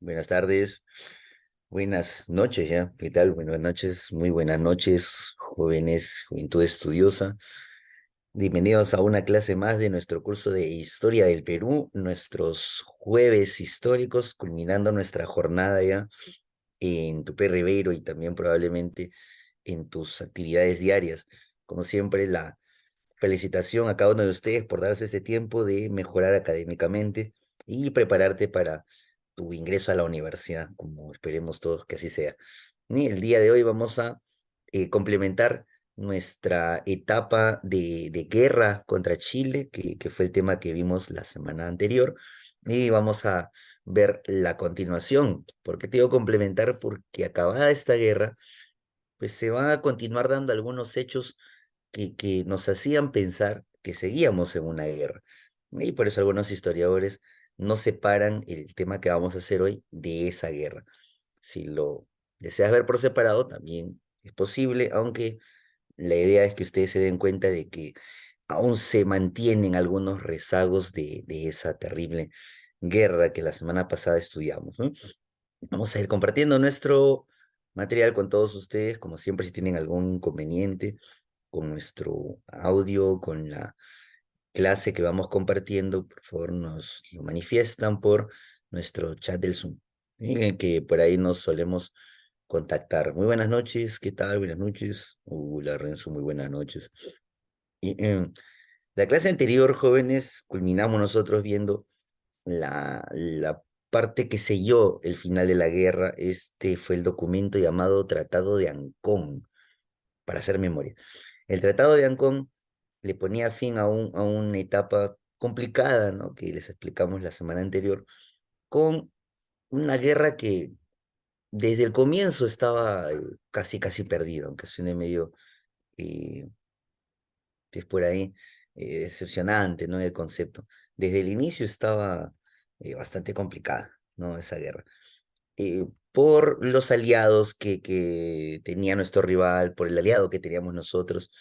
buenas tardes, buenas noches ya. ¿Qué tal? Buenas noches, muy buenas noches, jóvenes, juventud estudiosa. Bienvenidos a una clase más de nuestro curso de Historia del Perú, nuestros jueves históricos, culminando nuestra jornada ya en Tupé Rivero y también probablemente en tus actividades diarias. Como siempre, la felicitación a cada uno de ustedes por darse este tiempo de mejorar académicamente y prepararte para tu ingreso a la universidad, como esperemos todos que así sea. Y el día de hoy vamos a complementar nuestra etapa de guerra contra Chile, que fue el tema que vimos la semana anterior, y vamos a ver la continuación. ¿Por qué te digo complementar? Porque acabada esta guerra, pues se van a continuar dando algunos hechos que nos hacían pensar que seguíamos en una guerra. Y por eso algunos historiadores no separan el tema que vamos a hacer hoy de esa guerra. Si lo deseas ver por separado, también es posible, aunque la idea es que ustedes se den cuenta de que aún se mantienen algunos rezagos de esa terrible guerra que la semana pasada estudiamos, ¿no? Vamos a ir compartiendo nuestro material con todos ustedes, como siempre, si tienen algún inconveniente con nuestro audio, con la clase que vamos compartiendo, por favor nos lo manifiestan por nuestro chat del Zoom, ¿sí? En el que por ahí nos solemos contactar. Muy buenas noches, ¿qué tal? Buenas noches. La Renzo, muy buenas noches. Y, la clase anterior, jóvenes, culminamos nosotros viendo la parte que selló el final de la guerra. Este fue el documento llamado Tratado de Ancón, para hacer memoria. El Tratado de Ancón le ponía fin a una etapa complicada, ¿no? Que les explicamos la semana anterior, con una guerra que desde el comienzo estaba casi perdida, aunque suene medio, eh, que es por ahí, decepcionante, ¿no? El concepto. Desde el inicio estaba bastante complicada, ¿no? Esa guerra. Por los aliados que tenía nuestro rival, por el aliado que teníamos nosotros,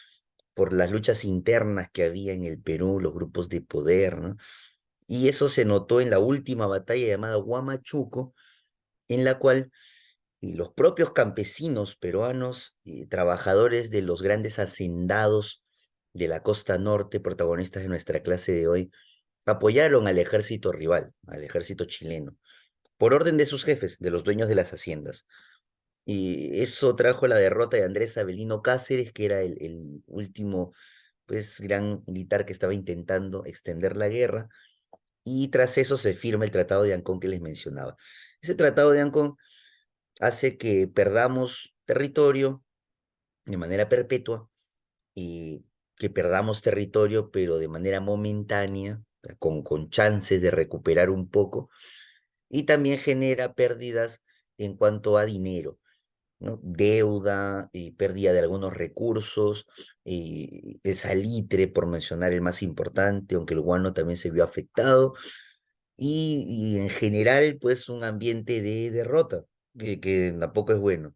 por las luchas internas que había en el Perú, los grupos de poder, ¿no? Y eso se notó en la última batalla llamada Huamachuco, en la cual los propios campesinos peruanos y trabajadores de los grandes hacendados de la costa norte, protagonistas de nuestra clase de hoy, apoyaron al ejército rival, al ejército chileno, por orden de sus jefes, de los dueños de las haciendas. Y eso trajo la derrota de Andrés Avelino Cáceres, que era el último, pues, gran militar que estaba intentando extender la guerra. Y tras eso se firma el Tratado de Ancón que les mencionaba. Ese Tratado de Ancón hace que perdamos territorio de manera perpetua y que perdamos territorio, pero de manera momentánea, con chances de recuperar un poco, y también genera pérdidas en cuanto a dinero, ¿no? Deuda, pérdida de algunos recursos, el salitre, por mencionar el más importante, aunque el guano también se vio afectado, y en general, pues un ambiente de derrota, que tampoco es bueno.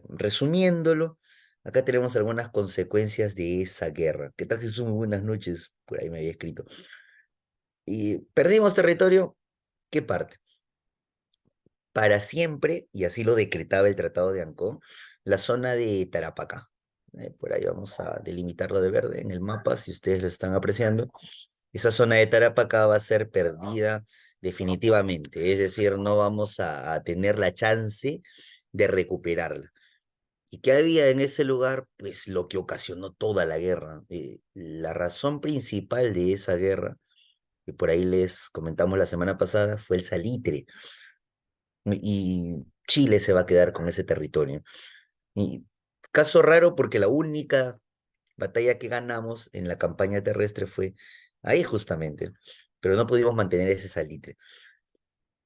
Resumiéndolo, acá tenemos algunas consecuencias de esa guerra. ¿Qué tal, Jesús? Muy buenas noches, por ahí me había escrito. Y perdimos territorio, ¿qué parte? Para siempre, y así lo decretaba el Tratado de Ancón, la zona de Tarapacá. Por ahí vamos a delimitarlo de verde en el mapa, si ustedes lo están apreciando. Esa zona de Tarapacá va a ser perdida definitivamente, es decir, no vamos a tener la chance de recuperarla. ¿Y qué había en ese lugar? Pues lo que ocasionó toda la guerra. La razón principal de esa guerra, que por ahí les comentamos la semana pasada, fue el salitre, y Chile se va a quedar con ese territorio. Y caso raro porque la única batalla que ganamos en la campaña terrestre fue ahí justamente, pero no pudimos mantener ese salitre.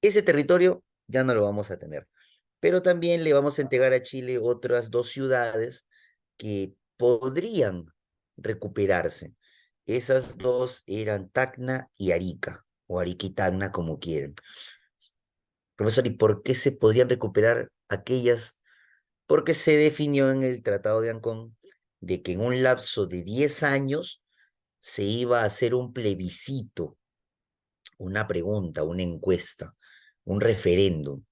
Ese territorio ya no lo vamos a tener, pero también le vamos a entregar a Chile otras dos ciudades que podrían recuperarse. Esas dos eran Tacna y Arica, o Arica y Tacna, como quieran. Profesor, ¿y por qué se podrían recuperar aquellas? Porque se definió en el Tratado de Ancón de que en un lapso de 10 años se iba a hacer un plebiscito, una pregunta, una encuesta, un referéndum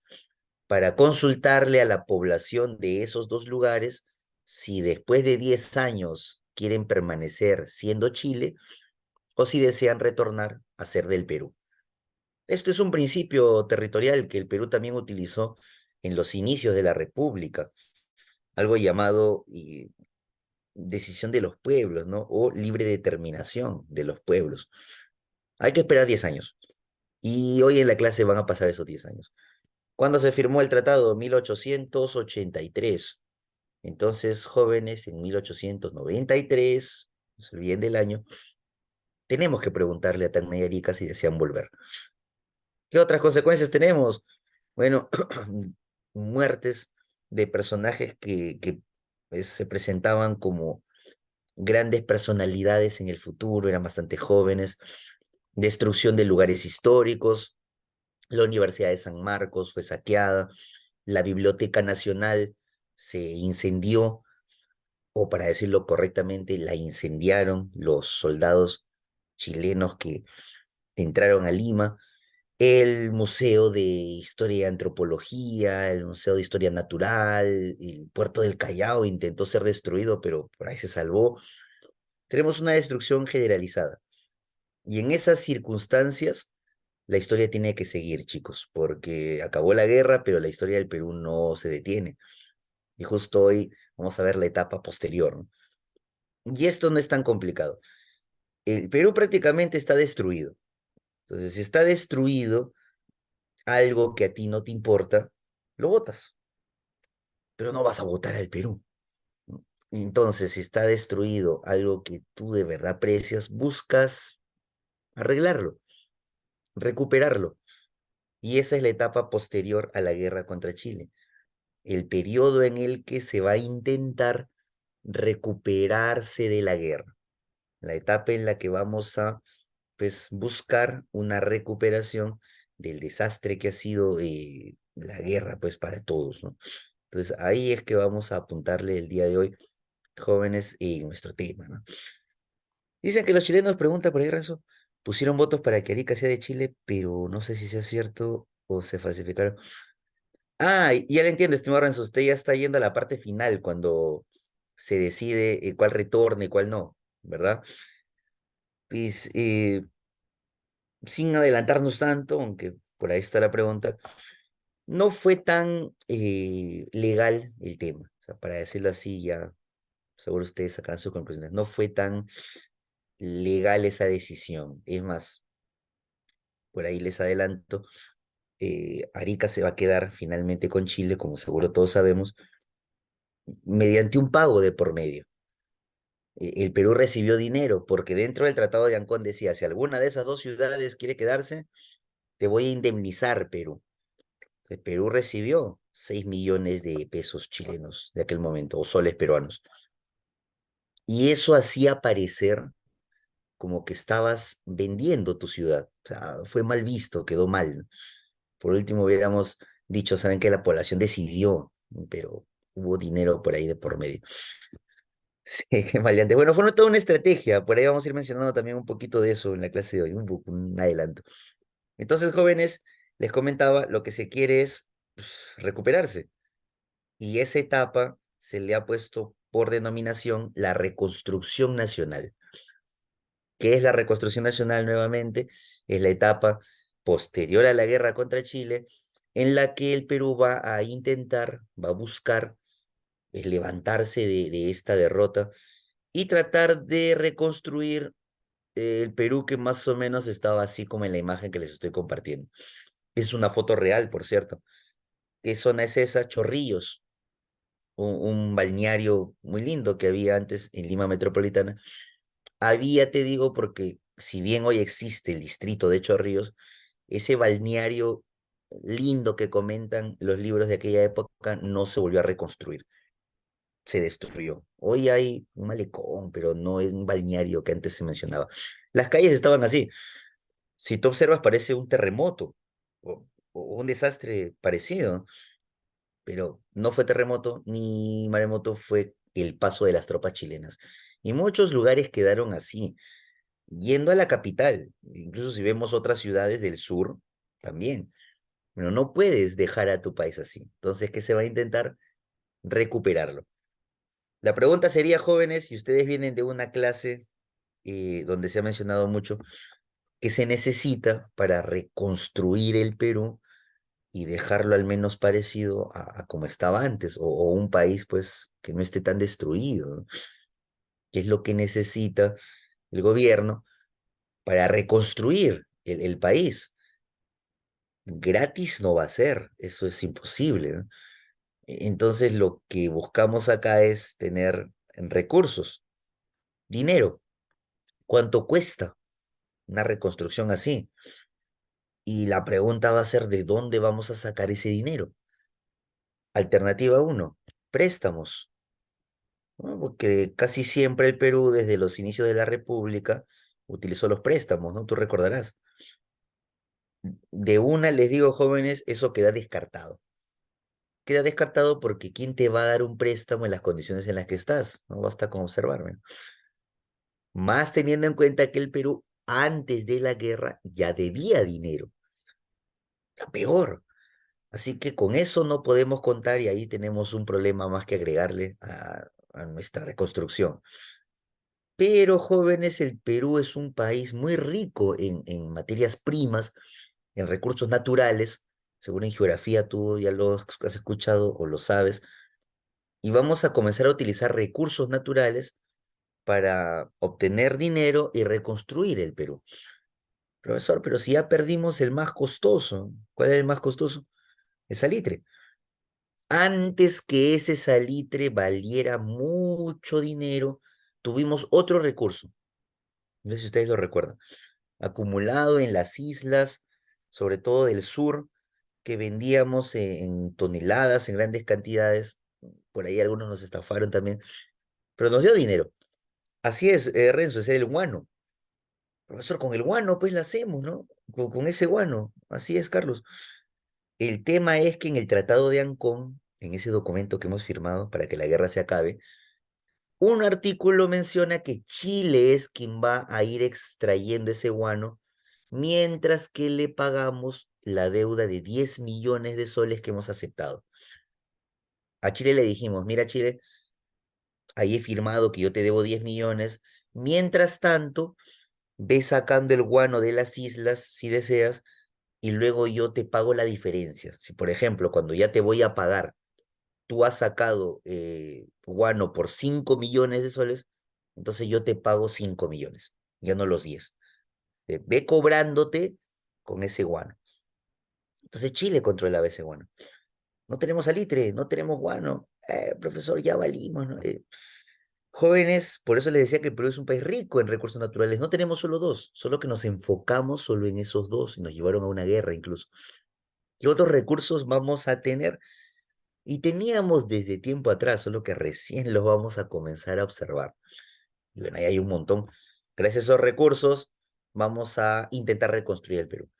para consultarle a la población de esos dos lugares si después de 10 años quieren permanecer siendo Chile o si desean retornar a ser del Perú. Este es un principio territorial que el Perú también utilizó en los inicios de la República, algo llamado decisión de los pueblos, ¿no? O libre determinación de los pueblos. Hay que esperar 10 años. Y hoy en la clase van a pasar esos 10 años. ¿Cuándo se firmó el tratado? 1883. Entonces, jóvenes, en 1893, no se olviden del año, tenemos que preguntarle a Tacna y Arica si desean volver. ¿Qué otras consecuencias tenemos? Bueno, muertes de personajes que pues, se presentaban como grandes personalidades en el futuro, eran bastante jóvenes, destrucción de lugares históricos, la Universidad de San Marcos fue saqueada, la Biblioteca Nacional se incendió, o para decirlo correctamente, la incendiaron los soldados chilenos que entraron a Lima, el Museo de Historia y Antropología, el Museo de Historia Natural, el Puerto del Callao intentó ser destruido, pero por ahí se salvó. Tenemos una destrucción generalizada. Y en esas circunstancias, la historia tiene que seguir, chicos, porque acabó la guerra, pero la historia del Perú no se detiene. Y justo hoy vamos a ver la etapa posterior, ¿no? Y esto no es tan complicado. El Perú prácticamente está destruido. Entonces, si está destruido, algo que a ti no te importa, lo votas, pero no vas a votar al Perú, ¿no? Entonces, si está destruido algo que tú de verdad aprecias, buscas arreglarlo, recuperarlo. Y esa es la etapa posterior a la guerra contra Chile, el periodo en el que se va a intentar recuperarse de la guerra, la etapa en la que vamos a pues, buscar una recuperación del desastre que ha sido la guerra pues, para todos, ¿no? Entonces ahí es que vamos a apuntarle el día de hoy, jóvenes, en nuestro tema, ¿no? Dicen que los chilenos, pregunta por ahí, Renzo, pusieron votos para que Arica sea de Chile, pero no sé si sea cierto o se falsificaron. Ah, ya le entiendo, estimado Renzo, usted ya está yendo a la parte final cuando se decide cuál retorna y cuál no, ¿verdad? Pues sin adelantarnos tanto, aunque por ahí está la pregunta, no fue tan legal el tema. O sea, para decirlo así, ya seguro ustedes sacarán sus conclusiones. No fue tan legal esa decisión. Es más, por ahí les adelanto, Arica se va a quedar finalmente con Chile, como seguro todos sabemos, mediante un pago de por medio. El Perú recibió dinero porque dentro del Tratado de Ancón decía, si alguna de esas dos ciudades quiere quedarse, te voy a indemnizar, Perú. El Perú recibió 6 millones de pesos chilenos de aquel momento, o soles peruanos. Y eso hacía parecer como que estabas vendiendo tu ciudad. O sea, fue mal visto, quedó mal. Por último, hubiéramos dicho, saben que la población decidió, pero hubo dinero por ahí de por medio. Sí, qué maleante. Bueno, fue toda una estrategia. Por ahí vamos a ir mencionando también un poquito de eso en la clase de hoy, un adelanto. Entonces, jóvenes, les comentaba, lo que se quiere es pues, recuperarse. Y esa etapa se le ha puesto por denominación la reconstrucción nacional. ¿Qué es la reconstrucción nacional nuevamente? Es la etapa posterior a la guerra contra Chile, en la que el Perú va a intentar, va a buscar levantarse de esta derrota y tratar de reconstruir el Perú que más o menos estaba así como en la imagen que les estoy compartiendo. Es una foto real, por cierto. ¿Qué zona es esa? Chorrillos, un balneario muy lindo que había antes en Lima Metropolitana. Había, te digo, porque si bien hoy existe el distrito de Chorrillos, ese balneario lindo que comentan los libros de aquella época no se volvió a reconstruir, se destruyó. Hoy hay un malecón, pero no es un balneario que antes se mencionaba. Las calles estaban así. Si tú observas, parece un terremoto o un desastre parecido, pero no fue terremoto ni maremoto, fue el paso de las tropas chilenas. Y muchos lugares quedaron así, yendo a la capital, incluso si vemos otras ciudades del sur, también. Bueno, no puedes dejar a tu país así. Entonces, ¿qué se va a intentar? Recuperarlo. La pregunta sería, jóvenes, si ustedes vienen de una clase donde se ha mencionado mucho, ¿qué se necesita para reconstruir el Perú y dejarlo al menos parecido a como estaba antes, o un país pues que no esté tan destruido, ¿no? ¿Qué es lo que necesita el gobierno para reconstruir el país? Gratis no va a ser, eso es imposible, ¿no? Entonces lo que buscamos acá es tener recursos, dinero. ¿Cuánto cuesta una reconstrucción así? Y la pregunta va a ser, ¿de dónde vamos a sacar ese dinero? Alternativa uno, préstamos, ¿no? Porque casi siempre el Perú, desde los inicios de la República, utilizó los préstamos, ¿no? Tú recordarás. De una les digo, jóvenes, eso queda descartado. Queda descartado porque ¿quién te va a dar un préstamo en las condiciones en las que estás? No basta con observarme. Más teniendo en cuenta que el Perú, antes de la guerra, ya debía dinero. Ya peor. Así que con eso no podemos contar y ahí tenemos un problema más que agregarle a nuestra reconstrucción. Pero, jóvenes, el Perú es un país muy rico en materias primas, en recursos naturales. Seguro en geografía tú ya lo has escuchado o lo sabes. Y vamos a comenzar a utilizar recursos naturales para obtener dinero y reconstruir el Perú. Profesor, pero si ya perdimos el más costoso, ¿cuál es el más costoso? El salitre. Antes que ese salitre valiera mucho dinero, tuvimos otro recurso. No sé si ustedes lo recuerdan. Acumulado en las islas, sobre todo del sur, que vendíamos en toneladas, en grandes cantidades. Por ahí algunos nos estafaron también, pero nos dio dinero. Así es, Renzo, ese era el guano. Profesor, con el guano pues la hacemos, ¿no? Con ese guano. Así es, Carlos. El tema es que en el Tratado de Ancón, en ese documento que hemos firmado para que la guerra se acabe, un artículo menciona que Chile es quien va a ir extrayendo ese guano, mientras que le pagamos la deuda de 10 millones de soles que hemos aceptado. A Chile le dijimos, mira Chile, ahí he firmado que yo te debo 10 millones, mientras tanto, ve sacando el guano de las islas si deseas, y luego yo te pago la diferencia. Si, por ejemplo, cuando ya te voy a pagar, tú has sacado guano por 5 millones de soles, entonces yo te pago 5 millones, ya no los 10. Ve cobrándote con ese guano. Entonces Chile controlaba ese guano. No tenemos salitre, no tenemos guano. Profesor, ya valimos, ¿no? Jóvenes, por eso les decía que Perú es un país rico en recursos naturales. No tenemos solo dos, solo que nos enfocamos solo en esos dos y nos llevaron a una guerra incluso. ¿Qué otros recursos vamos a tener? Y teníamos desde tiempo atrás, solo que recién los vamos a comenzar a observar. Y bueno, ahí hay un montón. Gracias a esos recursos, vamos a intentar reconstruir el Perú.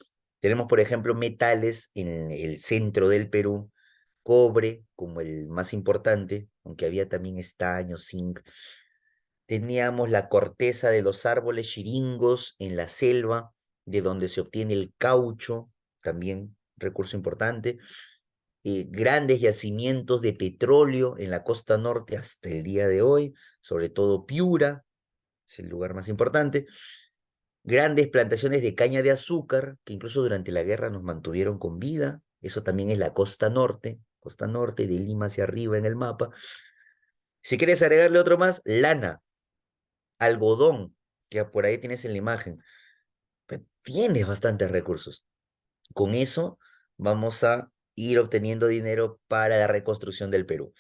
Tenemos, por ejemplo, metales en el centro del Perú, cobre como el más importante, aunque había también estaño, zinc. Teníamos la corteza de los árboles chiringos en la selva, de donde se obtiene el caucho, también recurso importante. Grandes yacimientos de petróleo en la costa norte hasta el día de hoy, sobre todo Piura, es el lugar más importante. Grandes plantaciones de caña de azúcar, que incluso durante la guerra nos mantuvieron con vida. Eso también es la costa norte de Lima hacia arriba en el mapa. Si quieres agregarle otro más, lana, algodón, que por ahí tienes en la imagen. Tienes bastantes recursos. Con eso vamos a ir obteniendo dinero para la reconstrucción del Perú.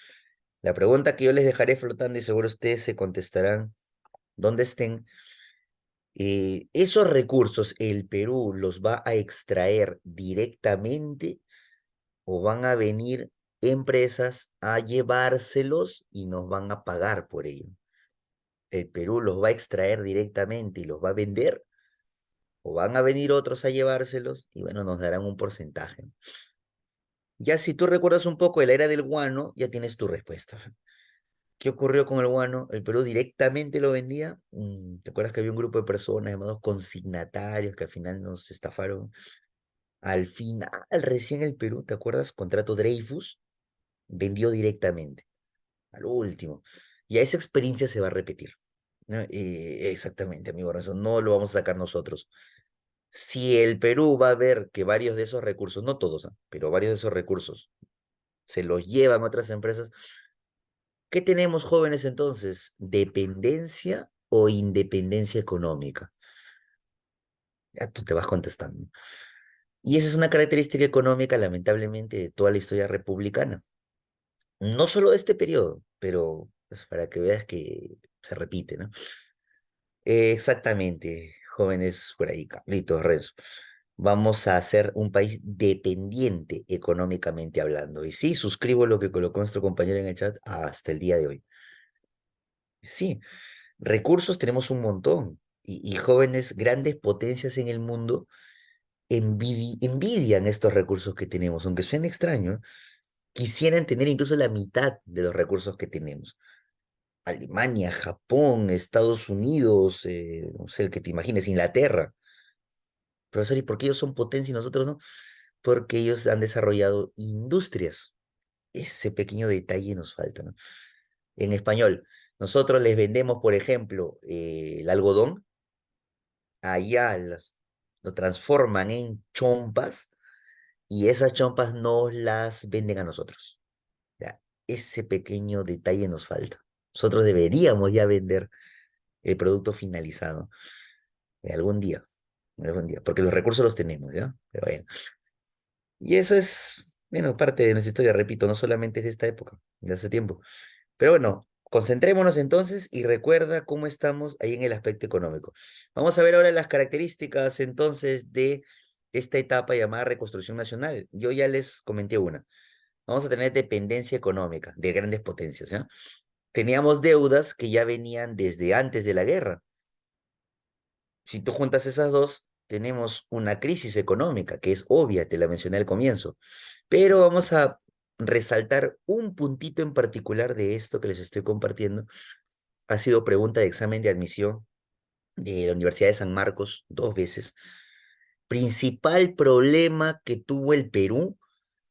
La pregunta que yo les dejaré flotando y seguro ustedes se contestarán dónde estén. ¿Esos recursos el Perú los va a extraer directamente o van a venir empresas a llevárselos y nos van a pagar por ello? ¿El Perú los va a extraer directamente y los va a vender o van a venir otros a llevárselos y bueno, nos darán un porcentaje? Ya si tú recuerdas un poco de la era del guano, ya tienes tu respuesta. ¿Qué ocurrió con el guano? ¿El Perú directamente lo vendía? ¿Te acuerdas que había un grupo de personas llamados consignatarios que al final nos estafaron? Al final, recién el Perú, ¿te acuerdas? Contrato Dreyfus, vendió directamente, al último. Y a esa experiencia se va a repetir, ¿no? Exactamente, amigo, eso no lo vamos a sacar nosotros. Si el Perú va a ver que varios de esos recursos, no todos, ¿ah? Pero varios de esos recursos se los llevan otras empresas, ¿qué tenemos jóvenes entonces? ¿Dependencia o independencia económica? Ya tú te vas contestando. Y esa es una característica económica, lamentablemente, de toda la historia republicana. No solo de este periodo, pero pues, para que veas que se repite, ¿no? Exactamente, jóvenes por ahí, Carlitos, Renzo. Vamos a ser un país dependiente económicamente hablando. Y sí, suscribo lo que colocó nuestro compañero en el chat hasta el día de hoy. Sí, recursos tenemos un montón. Y jóvenes, grandes potencias en el mundo envidian estos recursos que tenemos, aunque suene extraño, quisieran tener incluso la mitad de los recursos que tenemos. Alemania, Japón, Estados Unidos, no sé, el que te imagines, Inglaterra. Profesor, ¿y por qué ellos son potencia y nosotros no? Porque ellos han desarrollado industrias. Ese pequeño detalle nos falta, ¿no? En español, nosotros les vendemos, por ejemplo, el algodón, allá lo transforman en chompas y esas chompas nos las venden a nosotros. Ya, ese pequeño detalle nos falta. Nosotros deberíamos ya vender el producto finalizado algún día, algún día, porque los recursos los tenemos, ¿ya? Pero bueno. Y eso es, bueno, parte de nuestra historia, repito, no solamente es de esta época, de hace tiempo. Pero bueno, concentrémonos entonces y recuerda cómo estamos ahí en el aspecto económico. Vamos a ver ahora las características entonces de esta etapa llamada reconstrucción nacional. Yo ya les comenté una. Vamos a tener dependencia económica de grandes potencias, ¿ya? Teníamos deudas que ya venían desde antes de la guerra. Si tú juntas esas dos, tenemos una crisis económica que es obvia, te la mencioné al comienzo, pero vamos a resaltar un puntito en particular de esto que les estoy compartiendo. Ha sido pregunta de examen de admisión de la Universidad de San Marcos 2 veces. Principal problema que tuvo el Perú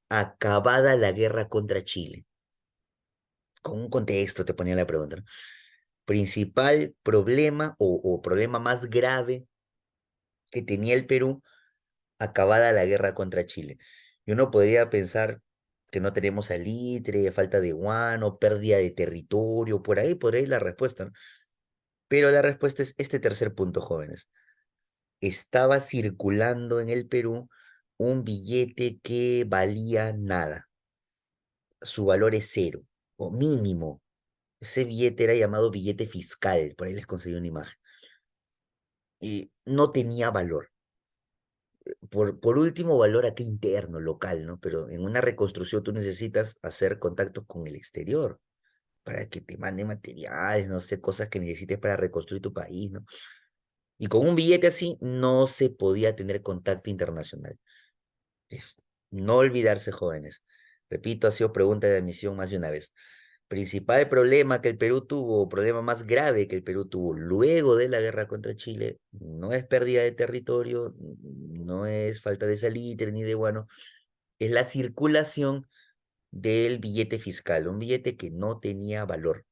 acabada la guerra contra Chile. Con un contexto te ponía la pregunta, ¿no? Principal problema o problema más grave que tenía el Perú acabada la guerra contra Chile. Y uno podría pensar que no tenemos salitre, falta de guano, pérdida de territorio, por ahí la respuesta, ¿no? Pero la respuesta es este tercer punto, jóvenes. Estaba circulando en el Perú un billete que valía nada. Su valor es cero o mínimo. Ese billete era llamado billete fiscal, por ahí les conseguí una imagen. Y no tenía valor. Por último, valor aquí interno, local, ¿no? Pero en una reconstrucción tú necesitas hacer contactos con el exterior para que te manden materiales, no sé, cosas que necesites para reconstruir tu país, ¿no? Y con un billete así no se podía tener contacto internacional. Es- no olvidarse, jóvenes. Repito, ha sido pregunta de admisión más de una vez. Principal problema que el Perú tuvo, o problema más grave que el Perú tuvo luego de la guerra contra Chile, no es pérdida de territorio, no es falta de salitre ni de guano, es la circulación del billete fiscal, un billete que no tenía valor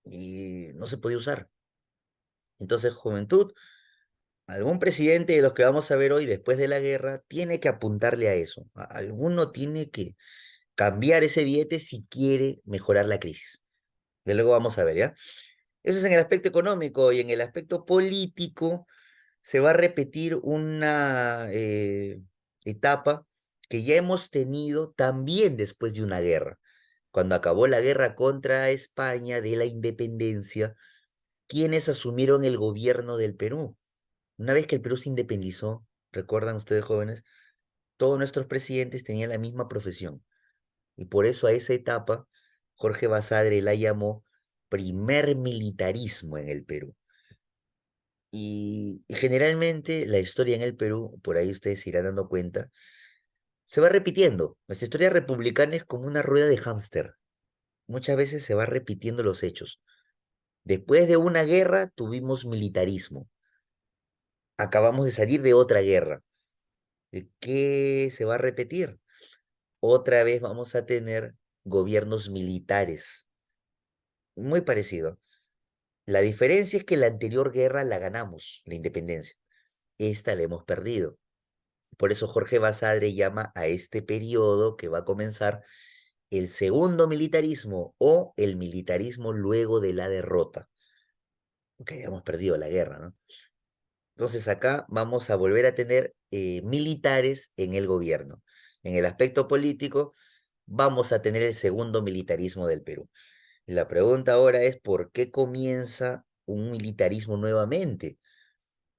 y no se podía usar. Entonces, juventud, algún presidente de los que vamos a ver hoy después de la guerra tiene que apuntarle a eso. Alguno tiene que cambiar ese billete si quiere mejorar la crisis. De luego vamos a ver, ¿ya? Eso es en el aspecto económico y en el aspecto político se va a repetir una etapa que ya hemos tenido también después de una guerra. Cuando acabó la guerra contra España de la independencia, ¿quiénes asumieron el gobierno del Perú? Una vez que el Perú se independizó, recuerdan ustedes jóvenes, todos nuestros presidentes tenían la misma profesión. Y por eso a esa etapa Jorge Basadre la llamó primer militarismo en el Perú. Y generalmente la historia en el Perú, por ahí ustedes se irán dando cuenta, se va repitiendo. Nuestra historia republicana es como una rueda de hámster. Muchas veces se va repitiendo los hechos. Después de una guerra tuvimos militarismo. Acabamos de salir de otra guerra. ¿Qué se va a repetir? Otra vez vamos a tener gobiernos militares, muy parecido. La diferencia es que la anterior guerra la ganamos, la independencia. Esta la hemos perdido. Por eso Jorge Basadre llama a este periodo que va a comenzar el segundo militarismo o el militarismo luego de la derrota, que hayamos perdido la guerra, ¿no? Entonces acá vamos a volver a tener militares en el gobierno. En el aspecto político, vamos a tener el segundo militarismo del Perú. La pregunta ahora es, ¿por qué comienza un militarismo nuevamente?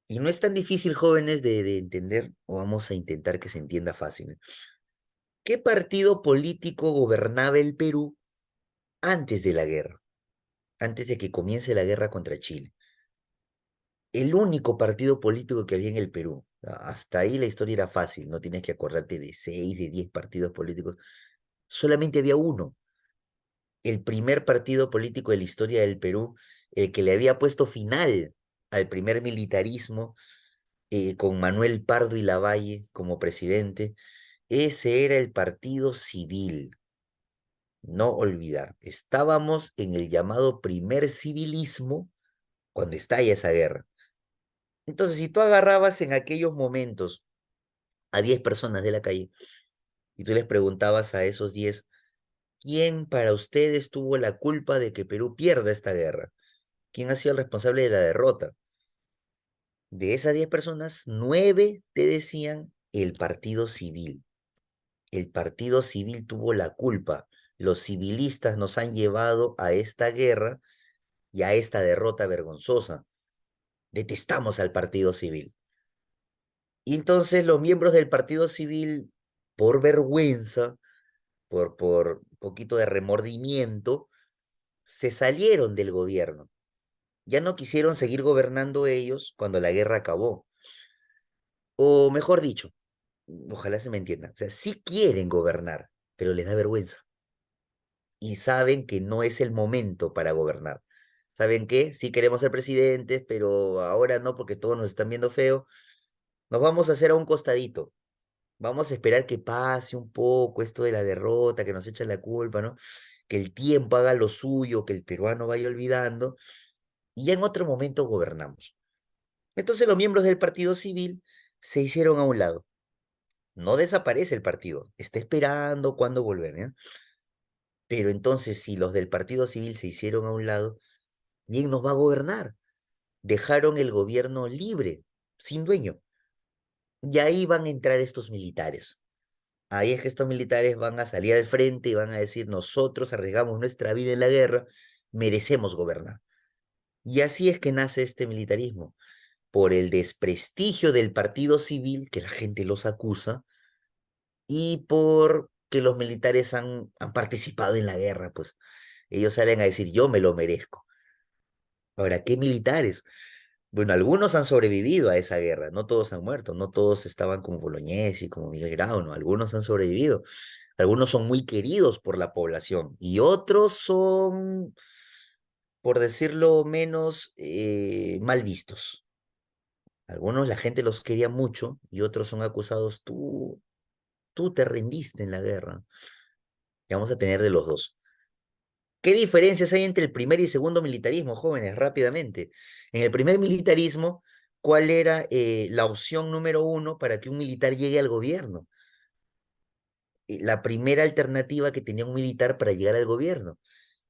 Y no es tan difícil, jóvenes, de entender, o vamos a intentar que se entienda fácil. ¿Qué partido político gobernaba el Perú antes de la guerra, antes de que comience la guerra contra Chile? El único partido político que había en el Perú. Hasta ahí la historia era fácil, no tienes que acordarte de 6, de 10 partidos políticos. Solamente había uno, el primer partido político de la historia del Perú, el que le había puesto final al primer militarismo, con Manuel Pardo y Lavalle como presidente. Ese era el Partido Civil. No olvidar, estábamos en el llamado primer civilismo cuando estalla esa guerra. Entonces, si tú agarrabas en aquellos momentos a 10 personas de la calle y tú les preguntabas a esos 10, ¿quién para ustedes tuvo la culpa de que Perú pierda esta guerra? ¿Quién ha sido el responsable de la derrota? De esas 10 personas, 9 te decían el Partido Civil. El Partido Civil tuvo la culpa. Los civilistas nos han llevado a esta guerra y a esta derrota vergonzosa. Detestamos al Partido Civil. Y entonces los miembros del Partido Civil, por vergüenza, por un poquito de remordimiento, se salieron del gobierno. Ya no quisieron seguir gobernando ellos cuando la guerra acabó. O mejor dicho, ojalá se me entienda, o sea, sí quieren gobernar, pero les da vergüenza. Y saben que no es el momento para gobernar. ¿Saben qué? Sí queremos ser presidentes, pero ahora no porque todos nos están viendo feo. Nos vamos a hacer a un costadito. Vamos a esperar que pase un poco esto de la derrota, que nos echan la culpa, ¿no? Que el tiempo haga lo suyo, que el peruano vaya olvidando, y ya en otro momento gobernamos. Entonces los miembros del Partido Civil se hicieron a un lado. No desaparece el partido, está esperando cuándo volver, ¿ya? Pero entonces, si los del Partido Civil se hicieron a un lado, ¿quién nos va a gobernar? Dejaron el gobierno libre, sin dueño. Y ahí van a entrar estos militares. Ahí es que estos militares van a salir al frente y van a decir, nosotros arriesgamos nuestra vida en la guerra, merecemos gobernar. Y así es que nace este militarismo, por el desprestigio del partido civil, que la gente los acusa, y por que los militares han participado en la guerra, pues ellos salen a decir, yo me lo merezco. Ahora, ¿qué militares? Bueno, algunos han sobrevivido a esa guerra, no todos han muerto, no todos estaban como Bolognesi, como Miguel Grau, no, algunos han sobrevivido, algunos son muy queridos por la población y otros son, por decirlo menos, mal vistos. Algunos la gente los quería mucho y otros son acusados, tú te rendiste en la guerra. Y vamos a tener de los dos. ¿Qué diferencias hay entre el primer y segundo militarismo, jóvenes? Rápidamente. En el primer militarismo, ¿cuál era la opción número uno para que un militar llegue al gobierno? La primera alternativa que tenía un militar para llegar al gobierno,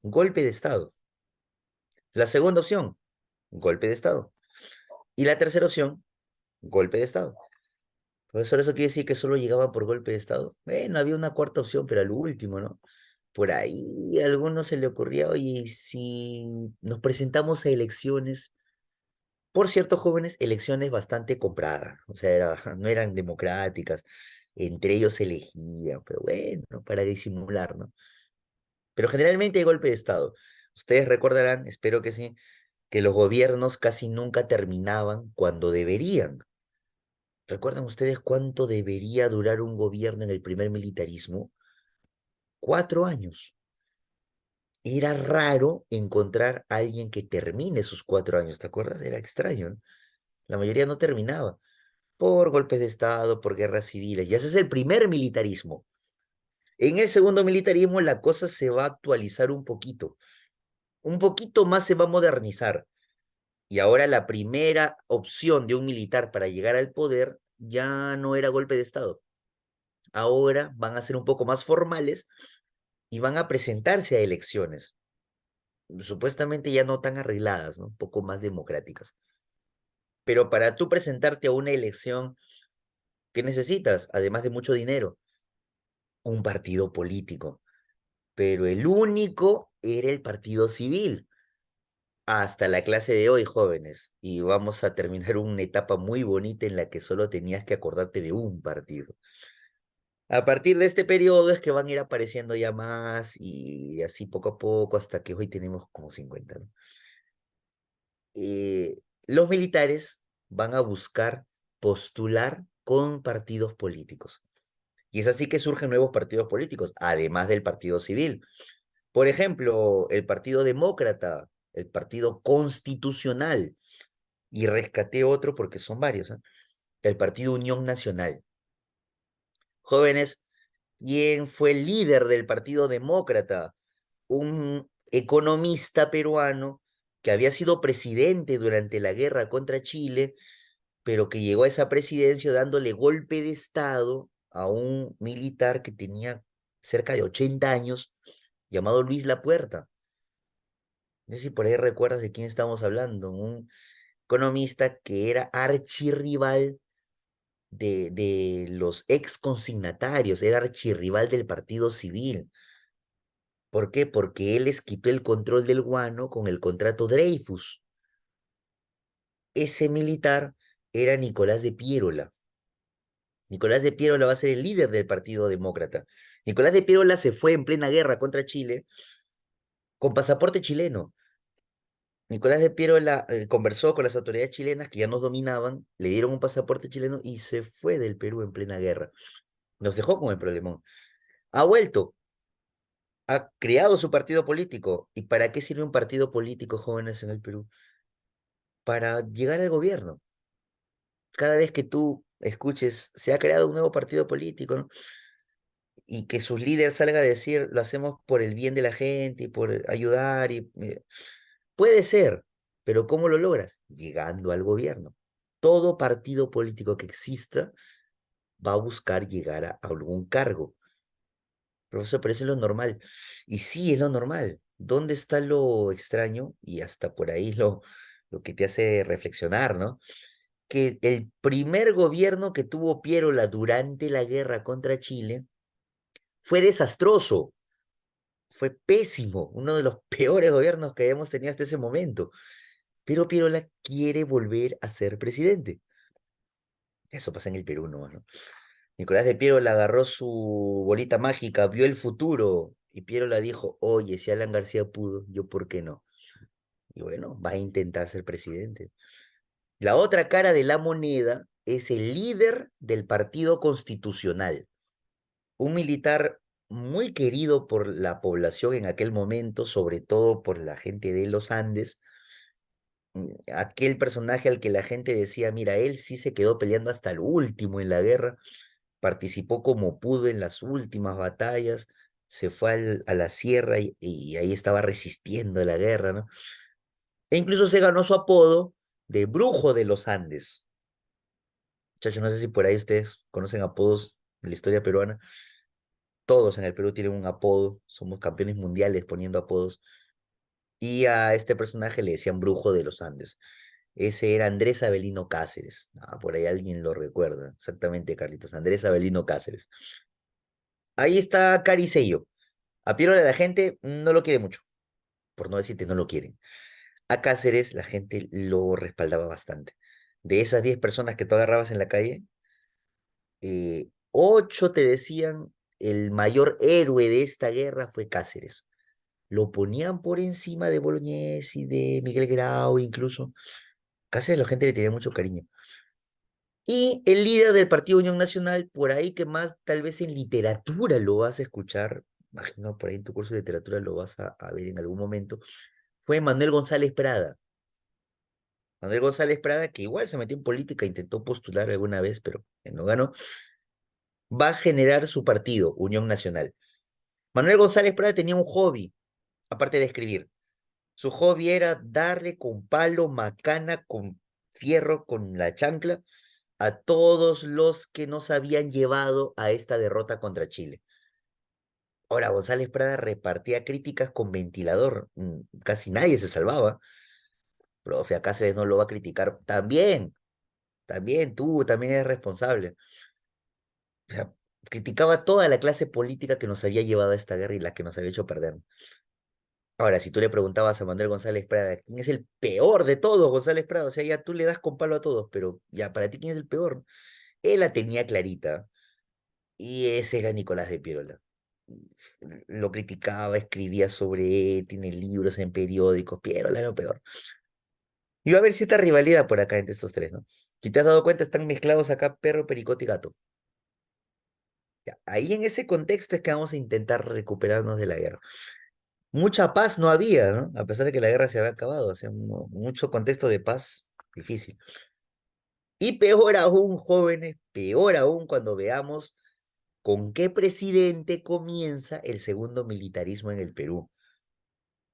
golpe de Estado. La segunda opción, golpe de Estado. Y la tercera opción, golpe de Estado. Profesor, ¿eso quiere decir que solo llegaban por golpe de Estado? Bueno, había una cuarta opción, pero al último, ¿no? Por ahí a algunos se le ocurría, oye, si nos presentamos a elecciones, por cierto, jóvenes, elecciones bastante compradas, o sea, no eran democráticas, entre ellos se elegían, pero bueno, para disimular, ¿no? Pero generalmente hay golpe de Estado. Ustedes recordarán, espero que sí, que los gobiernos casi nunca terminaban cuando deberían. ¿Recuerdan ustedes cuánto debería durar un gobierno en el primer militarismo? 4 años. Era raro encontrar a alguien que termine sus 4 años, ¿te acuerdas? Era extraño, ¿no? La mayoría no terminaba. por golpes de Estado, por guerras civiles. Y ese es el primer militarismo. En el segundo militarismo la cosa se va a actualizar un poquito más se va a modernizar. Y ahora la primera opción de un militar para llegar al poder ya no era golpe de Estado. Ahora van a ser un poco más formales y van a presentarse a elecciones, supuestamente ya no tan arregladas, ¿no? Un poco más democráticas. Pero para tú presentarte a una elección, ¿qué necesitas? Además de mucho dinero, un partido político. Pero el único era el partido civil. Hasta la clase de hoy, jóvenes. Y vamos a terminar una etapa muy bonita en la que solo tenías que acordarte de un partido. A partir de este periodo es que van a ir apareciendo ya más y así poco a poco hasta que hoy tenemos como 50, ¿no? Los militares van a buscar postular con partidos políticos. Y es así que surgen nuevos partidos políticos, además del partido civil. Por ejemplo, el Partido Demócrata, el Partido Constitucional, y rescaté otro porque son varios, ¿eh? El Partido Unión Nacional. Jóvenes, ¿quién fue el líder del Partido Demócrata? Un economista peruano que había sido presidente durante la guerra contra Chile, pero que llegó a esa presidencia dándole golpe de Estado a un militar que tenía cerca de 80 años, llamado Luis Lapuerta. No sé si por ahí recuerdas de quién estamos hablando, un economista que era archirrival de los ex consignatarios, era archirrival del Partido Civil. ¿Por qué? Porque él les quitó el control del guano con el contrato Dreyfus. Ese militar era Nicolás de Piérola. Nicolás de Piérola va a ser el líder del Partido Demócrata. Nicolás de Piérola se fue en plena guerra contra Chile con pasaporte chileno. Nicolás de Piérola conversó con las autoridades chilenas que ya nos dominaban, le dieron un pasaporte chileno y se fue del Perú en plena guerra. Nos dejó con el problemón. Ha vuelto, ha creado su partido político. ¿Y para qué sirve un partido político, jóvenes, en el Perú? Para llegar al gobierno. Cada vez que tú escuches, se ha creado un nuevo partido político, ¿no? Y que sus líderes salga a decir, lo hacemos por el bien de la gente y por ayudar, puede ser, pero ¿cómo lo logras? Llegando al gobierno. Todo partido político que exista va a buscar llegar a algún cargo. Profesor, pero eso es lo normal. Y sí, es lo normal. ¿Dónde está lo extraño? Y hasta por ahí lo que te hace reflexionar, ¿no? Que el primer gobierno que tuvo Piérola durante la guerra contra Chile fue desastroso, fue pésimo, uno de los peores gobiernos que habíamos tenido hasta ese momento. Pero Piérola quiere volver a ser presidente. Eso pasa en el Perú, ¿no? Nicolás de Piérola agarró su bolita mágica, vio el futuro y Piérola dijo, oye, si Alan García pudo, yo por qué no. Y bueno, va a intentar ser presidente. La otra cara de la moneda es el líder del Partido Constitucional, un militar muy querido por la población en aquel momento, sobre todo por la gente de los Andes, aquel personaje al que la gente decía, mira, él sí se quedó peleando hasta el último en la guerra, participó como pudo en las últimas batallas, se fue a la sierra y ahí estaba resistiendo la guerra, ¿no? E incluso se ganó su apodo de Brujo de los Andes. Muchachos, no sé si por ahí ustedes conocen apodos de la historia peruana. Todos en el Perú tienen un apodo, somos campeones mundiales poniendo apodos. Y a este personaje le decían Brujo de los Andes. Ese era Andrés Avelino Cáceres. Ah, por ahí alguien lo recuerda. Exactamente, Carlitos. Andrés Avelino Cáceres. Ahí está Caricello. A Piero la gente no lo quiere mucho, por no decirte no lo quieren. A Cáceres la gente lo respaldaba bastante. De esas 10 personas que tú agarrabas en la calle, 8 te decían el mayor héroe de esta guerra fue Cáceres. Lo ponían por encima de Bolognesi y de Miguel Grau incluso. Cáceres la gente le tenía mucho cariño. Y el líder del Partido Unión Nacional, por ahí que más tal vez en literatura lo vas a escuchar, imagino por ahí en tu curso de literatura lo vas a ver en algún momento, fue Manuel González Prada. Manuel González Prada, que igual se metió en política, intentó postular alguna vez, pero no ganó, va a generar su partido, Unión Nacional. Manuel González Prada tenía un hobby, aparte de escribir. Su hobby era darle con palo, macana, con fierro, con la chancla, a todos los que nos habían llevado a esta derrota contra Chile. Ahora, González Prada repartía críticas con ventilador. Casi nadie se salvaba. Profe, acá se no lo va a criticar. También, tú también eres responsable. O sea, criticaba a toda la clase política que nos había llevado a esta guerra y la que nos había hecho perder. Ahora, si tú le preguntabas a Manuel González Prada, ¿quién es el peor de todos, González Prada? O sea, ya tú le das con palo a todos, pero ya, para ti, ¿quién es el peor? Él la tenía clarita, y ese era Nicolás de Piérola. Lo criticaba, escribía sobre él, tiene libros en periódicos, Piérola era lo peor. Y va a haber cierta rivalidad por acá entre estos tres, ¿no? Si te has dado cuenta, están mezclados acá perro, pericote y gato. Ya, ahí en ese contexto es que vamos a intentar recuperarnos de la guerra. Mucha paz no había, ¿no? A pesar de que la guerra se había acabado, o sea, mucho contexto de paz difícil. Y peor aún, jóvenes, peor aún cuando veamos con qué presidente comienza el segundo militarismo en el Perú.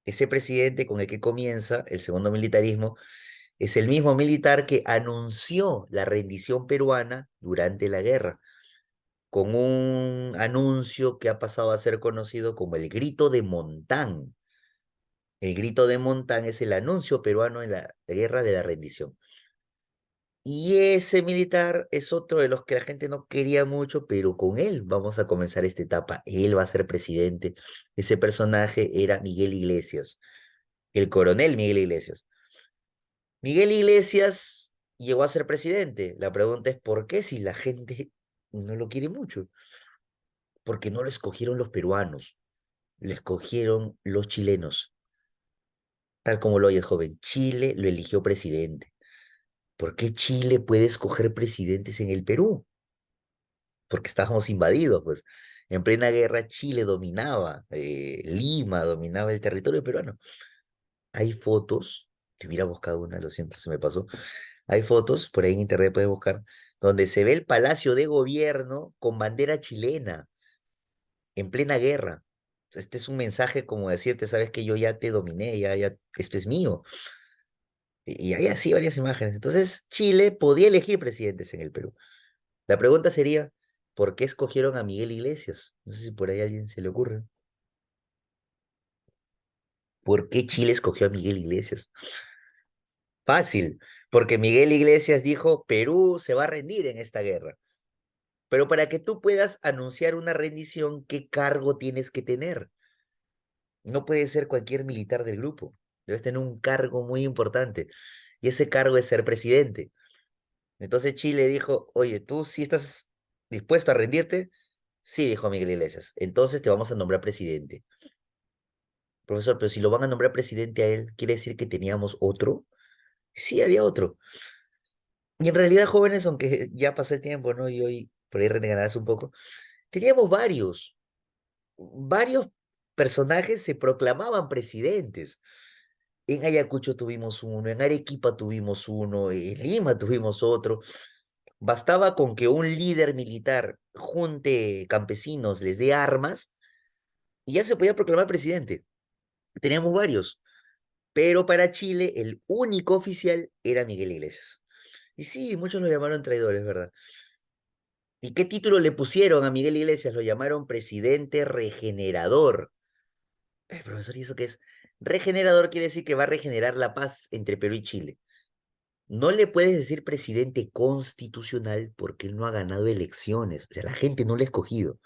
Ese presidente con el que comienza el segundo militarismo es el mismo militar que anunció la rendición peruana durante la guerra, con un anuncio que ha pasado a ser conocido como el Grito de Montán. El Grito de Montán es el anuncio peruano en la guerra de la rendición. Y ese militar es otro de los que la gente no quería mucho, pero con él vamos a comenzar esta etapa. Él va a ser presidente. Ese personaje era Miguel Iglesias, el coronel Miguel Iglesias. Miguel Iglesias llegó a ser presidente. La pregunta es, ¿por qué si la gente no lo quiere mucho? Porque no lo escogieron los peruanos, lo escogieron los chilenos. Tal como lo oyes, joven, Chile lo eligió presidente. ¿Por qué Chile puede escoger presidentes en el Perú? Porque estábamos invadidos, pues. En plena guerra Chile dominaba, Lima dominaba el territorio peruano. Hay fotos, te hubiera buscado una, lo siento, se me pasó. Hay fotos, por ahí en internet puedes buscar, donde se ve el Palacio de Gobierno con bandera chilena, en plena guerra. Este es un mensaje como decirte, sabes que yo ya te dominé, ya, esto es mío. Y hay así varias imágenes. Entonces, Chile podía elegir presidentes en el Perú. La pregunta sería, ¿por qué escogieron a Miguel Iglesias? No sé si por ahí a alguien se le ocurre. ¿Por qué Chile escogió a Miguel Iglesias? Fácil, porque Miguel Iglesias dijo, Perú se va a rendir en esta guerra. Pero para que tú puedas anunciar una rendición, ¿qué cargo tienes que tener? No puedes ser cualquier militar del grupo. Debes tener un cargo muy importante. Y ese cargo es ser presidente. Entonces Chile dijo, oye, ¿tú sí estás dispuesto a rendirte? Sí, dijo Miguel Iglesias. Entonces te vamos a nombrar presidente. Profesor, pero si lo van a nombrar presidente a él, ¿quiere decir que teníamos otro? Sí, había otro. Y en realidad, jóvenes, aunque ya pasó el tiempo, ¿no? Y hoy por ahí renegarás un poco, teníamos varios personajes se proclamaban presidentes. En Ayacucho tuvimos uno, en Arequipa tuvimos uno, en Lima tuvimos otro. Bastaba con que un líder militar junte campesinos, les dé armas, y ya se podía proclamar presidente. Teníamos varios. Pero para Chile el único oficial era Miguel Iglesias. Y sí, muchos lo llamaron traidores, ¿verdad? ¿Y qué título le pusieron a Miguel Iglesias? Lo llamaron presidente regenerador. Profesor, ¿y eso qué es? Regenerador quiere decir que va a regenerar la paz entre Perú y Chile. No le puedes decir presidente constitucional porque él no ha ganado elecciones. O sea, la gente no lo ha escogido.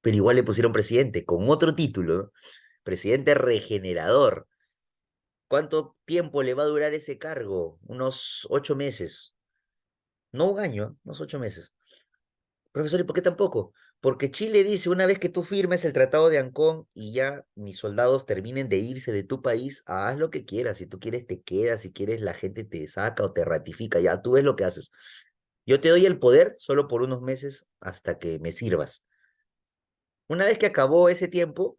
Pero igual le pusieron presidente con otro título, ¿no? Presidente regenerador. ¿Cuánto tiempo le va a durar ese cargo? Unos 8 meses. No un año, unos 8 meses. Profesor, ¿y por qué tampoco? Porque Chile dice, una vez que tú firmes el Tratado de Ancón y ya mis soldados terminen de irse de tu país, haz lo que quieras. Si tú quieres, te quedas. Si quieres, la gente te saca o te ratifica. Ya, tú ves lo que haces. Yo te doy el poder solo por unos meses hasta que me sirvas. Una vez que acabó ese tiempo,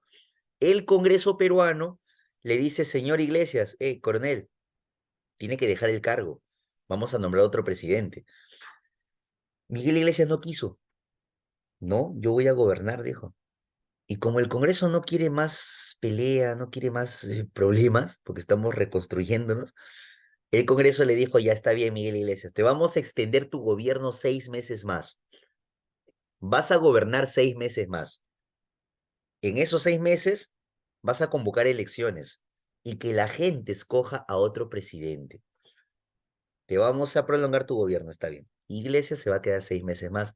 el Congreso peruano le dice, señor Iglesias, coronel, tiene que dejar el cargo. Vamos a nombrar otro presidente. Miguel Iglesias no quiso. No, yo voy a gobernar, dijo. Y como el Congreso no quiere más pelea, no quiere más problemas, porque estamos reconstruyéndonos, el Congreso le dijo, ya está bien, Miguel Iglesias, te vamos a extender tu gobierno 6 meses más. Vas a gobernar 6 meses más. En esos 6 meses vas a convocar elecciones y que la gente escoja a otro presidente. Te vamos a prolongar tu gobierno, está bien. Iglesias se va a quedar 6 meses más.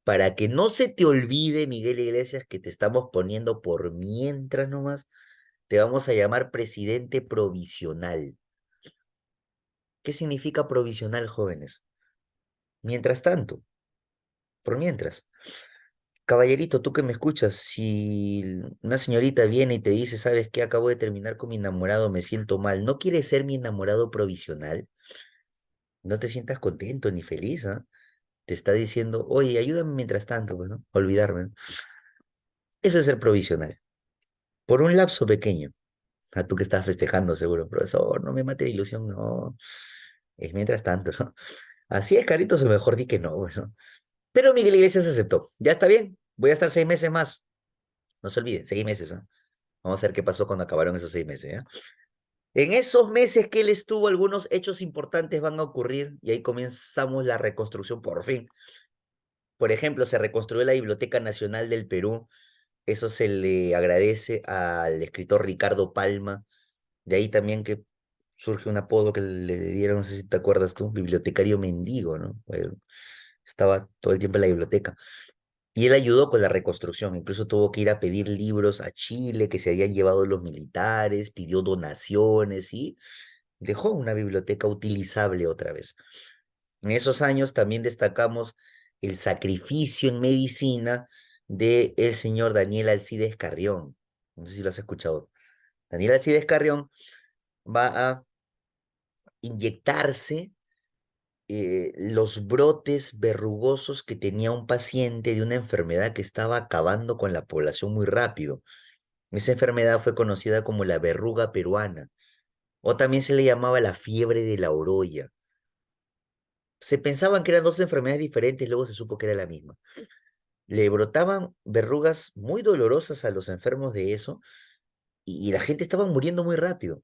Para que no se te olvide, Miguel Iglesias, que te estamos poniendo por mientras nomás, te vamos a llamar presidente provisional. ¿Qué significa provisional, jóvenes? Mientras tanto, por mientras. Caballerito, tú que me escuchas, si una señorita viene y te dice, ¿sabes qué? Acabo de terminar con mi enamorado, me siento mal, ¿no quieres ser mi enamorado provisional? No te sientas contento ni feliz, ¿ah? Te está diciendo, oye, ayúdame mientras tanto, pues, ¿no? Olvidarme, ¿no? Eso es ser provisional. Por un lapso pequeño. A tú que estás festejando, seguro, profesor, no me mate la ilusión, no. Es mientras tanto, ¿no? Así es, Caritos, o mejor di que no, bueno. Pero Miguel Iglesias aceptó. Ya está bien, voy a estar 6 meses más. No se olviden, 6 meses, ¿ah? Vamos a ver qué pasó cuando acabaron esos 6 meses, ¿ya? En esos meses que él estuvo, algunos hechos importantes van a ocurrir y ahí comenzamos la reconstrucción por fin. Por ejemplo, se reconstruyó la Biblioteca Nacional del Perú. Eso se le agradece al escritor Ricardo Palma. De ahí también que surge un apodo que le dieron, no sé si te acuerdas tú, bibliotecario mendigo, ¿no? Bueno, estaba todo el tiempo en la biblioteca. Y él ayudó con la reconstrucción, incluso tuvo que ir a pedir libros a Chile que se habían llevado los militares, pidió donaciones y dejó una biblioteca utilizable otra vez. En esos años también destacamos el sacrificio en medicina de el señor Daniel Alcides Carrión. No sé si lo has escuchado. Daniel Alcides Carrión va a inyectarse los brotes verrugosos que tenía un paciente de una enfermedad que estaba acabando con la población muy rápido. Esa enfermedad fue conocida como la verruga peruana, o también se le llamaba la fiebre de la orolla. Se pensaban que eran dos enfermedades diferentes, luego se supo que era la misma. Le brotaban verrugas muy dolorosas a los enfermos de eso y la gente estaba muriendo muy rápido.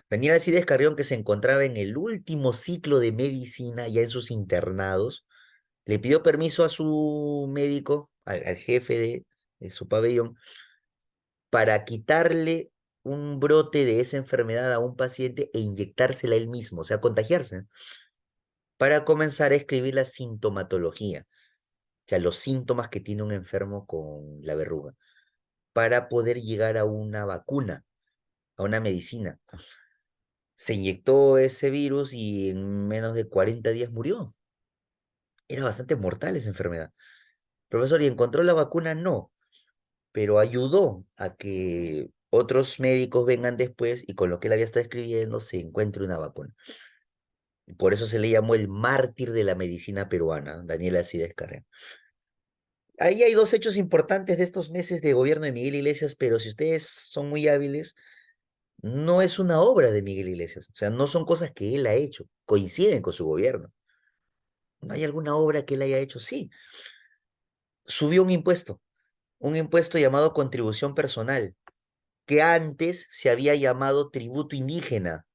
Daniel Alcides Carrión, que se encontraba en el último ciclo de medicina, ya en sus internados, le pidió permiso a su médico, al jefe de su pabellón, para quitarle un brote de esa enfermedad a un paciente e inyectársela él mismo, o sea, contagiarse, ¿no? Para comenzar a escribir la sintomatología, o sea, los síntomas que tiene un enfermo con la verruga, para poder llegar a una vacuna, a una medicina. Se inyectó ese virus y en menos de 40 días murió. Era bastante mortal esa enfermedad. Profesor, ¿y encontró la vacuna? No, pero ayudó a que otros médicos vengan después y con lo que él había estado escribiendo se encuentre una vacuna. Por eso se le llamó el mártir de la medicina peruana, Daniel Alcides Carrera. Ahí hay dos hechos importantes de estos meses de gobierno de Miguel Iglesias, pero si ustedes son muy hábiles, no es una obra de Miguel Iglesias, o sea, no son cosas que él ha hecho, coinciden con su gobierno. ¿No hay alguna obra que él haya hecho? Sí, subió un impuesto llamado contribución personal, que antes se había llamado tributo indígena.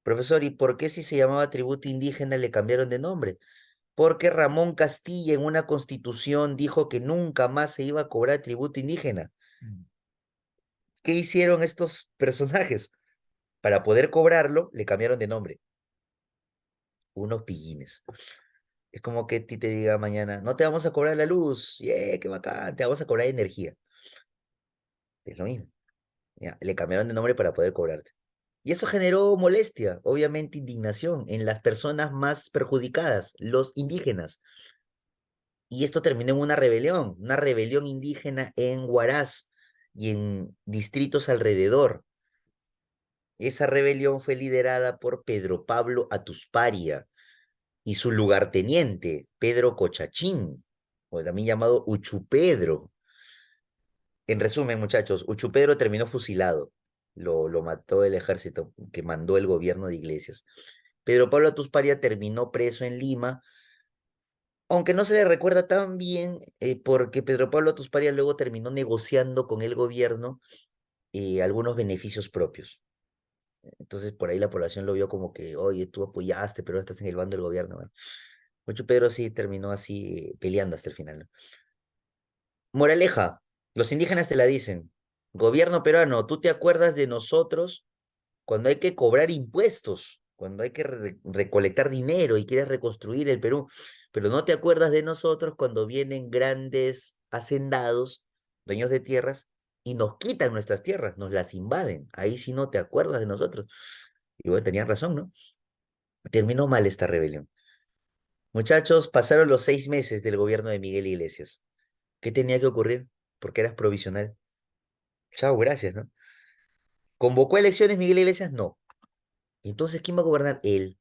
Profesor, ¿y por qué si se llamaba tributo indígena le cambiaron de nombre? Porque Ramón Castilla en una constitución dijo que nunca más se iba a cobrar tributo indígena. ¿Qué hicieron estos personajes? Para poder cobrarlo, le cambiaron de nombre. Unos pillines. Es como que a ti te diga mañana, no te vamos a cobrar la luz, qué bacán, te vamos a cobrar energía. Es lo mismo. Ya, le cambiaron de nombre para poder cobrarte. Y eso generó molestia, obviamente indignación en las personas más perjudicadas, los indígenas. Y esto terminó en una rebelión indígena en Huaraz y en distritos alrededor. Esa rebelión fue liderada por Pedro Pablo Atusparia y su lugarteniente, Pedro Cochachín, o también llamado Uchupedro. En resumen, muchachos, Uchupedro terminó fusilado. lo mató el ejército que mandó el gobierno de Iglesias. Pedro Pablo Tusparia terminó preso en Lima, aunque no se le recuerda tan bien, porque Pedro Pablo Tusparia luego terminó negociando con el gobierno algunos beneficios propios. Entonces por ahí la población lo vio como que, oye, tú apoyaste, pero estás en el bando del gobierno. Bueno, mucho Pedro sí terminó así peleando hasta el final, ¿no? Moraleja, los indígenas te la dicen. Gobierno peruano, ¿tú te acuerdas de nosotros cuando hay que cobrar impuestos, cuando hay que recolectar dinero y quieres reconstruir el Perú? Pero no te acuerdas de nosotros cuando vienen grandes hacendados, dueños de tierras, y nos quitan nuestras tierras, nos las invaden. Ahí sí no te acuerdas de nosotros. Y bueno, tenías razón, ¿no? Terminó mal esta rebelión. Muchachos, pasaron los 6 meses del gobierno de Miguel Iglesias. ¿Qué tenía que ocurrir? Porque eras provisional. Chao, gracias, ¿no? ¿Convocó elecciones Miguel Iglesias? No. Entonces, ¿quién va a gobernar? Él.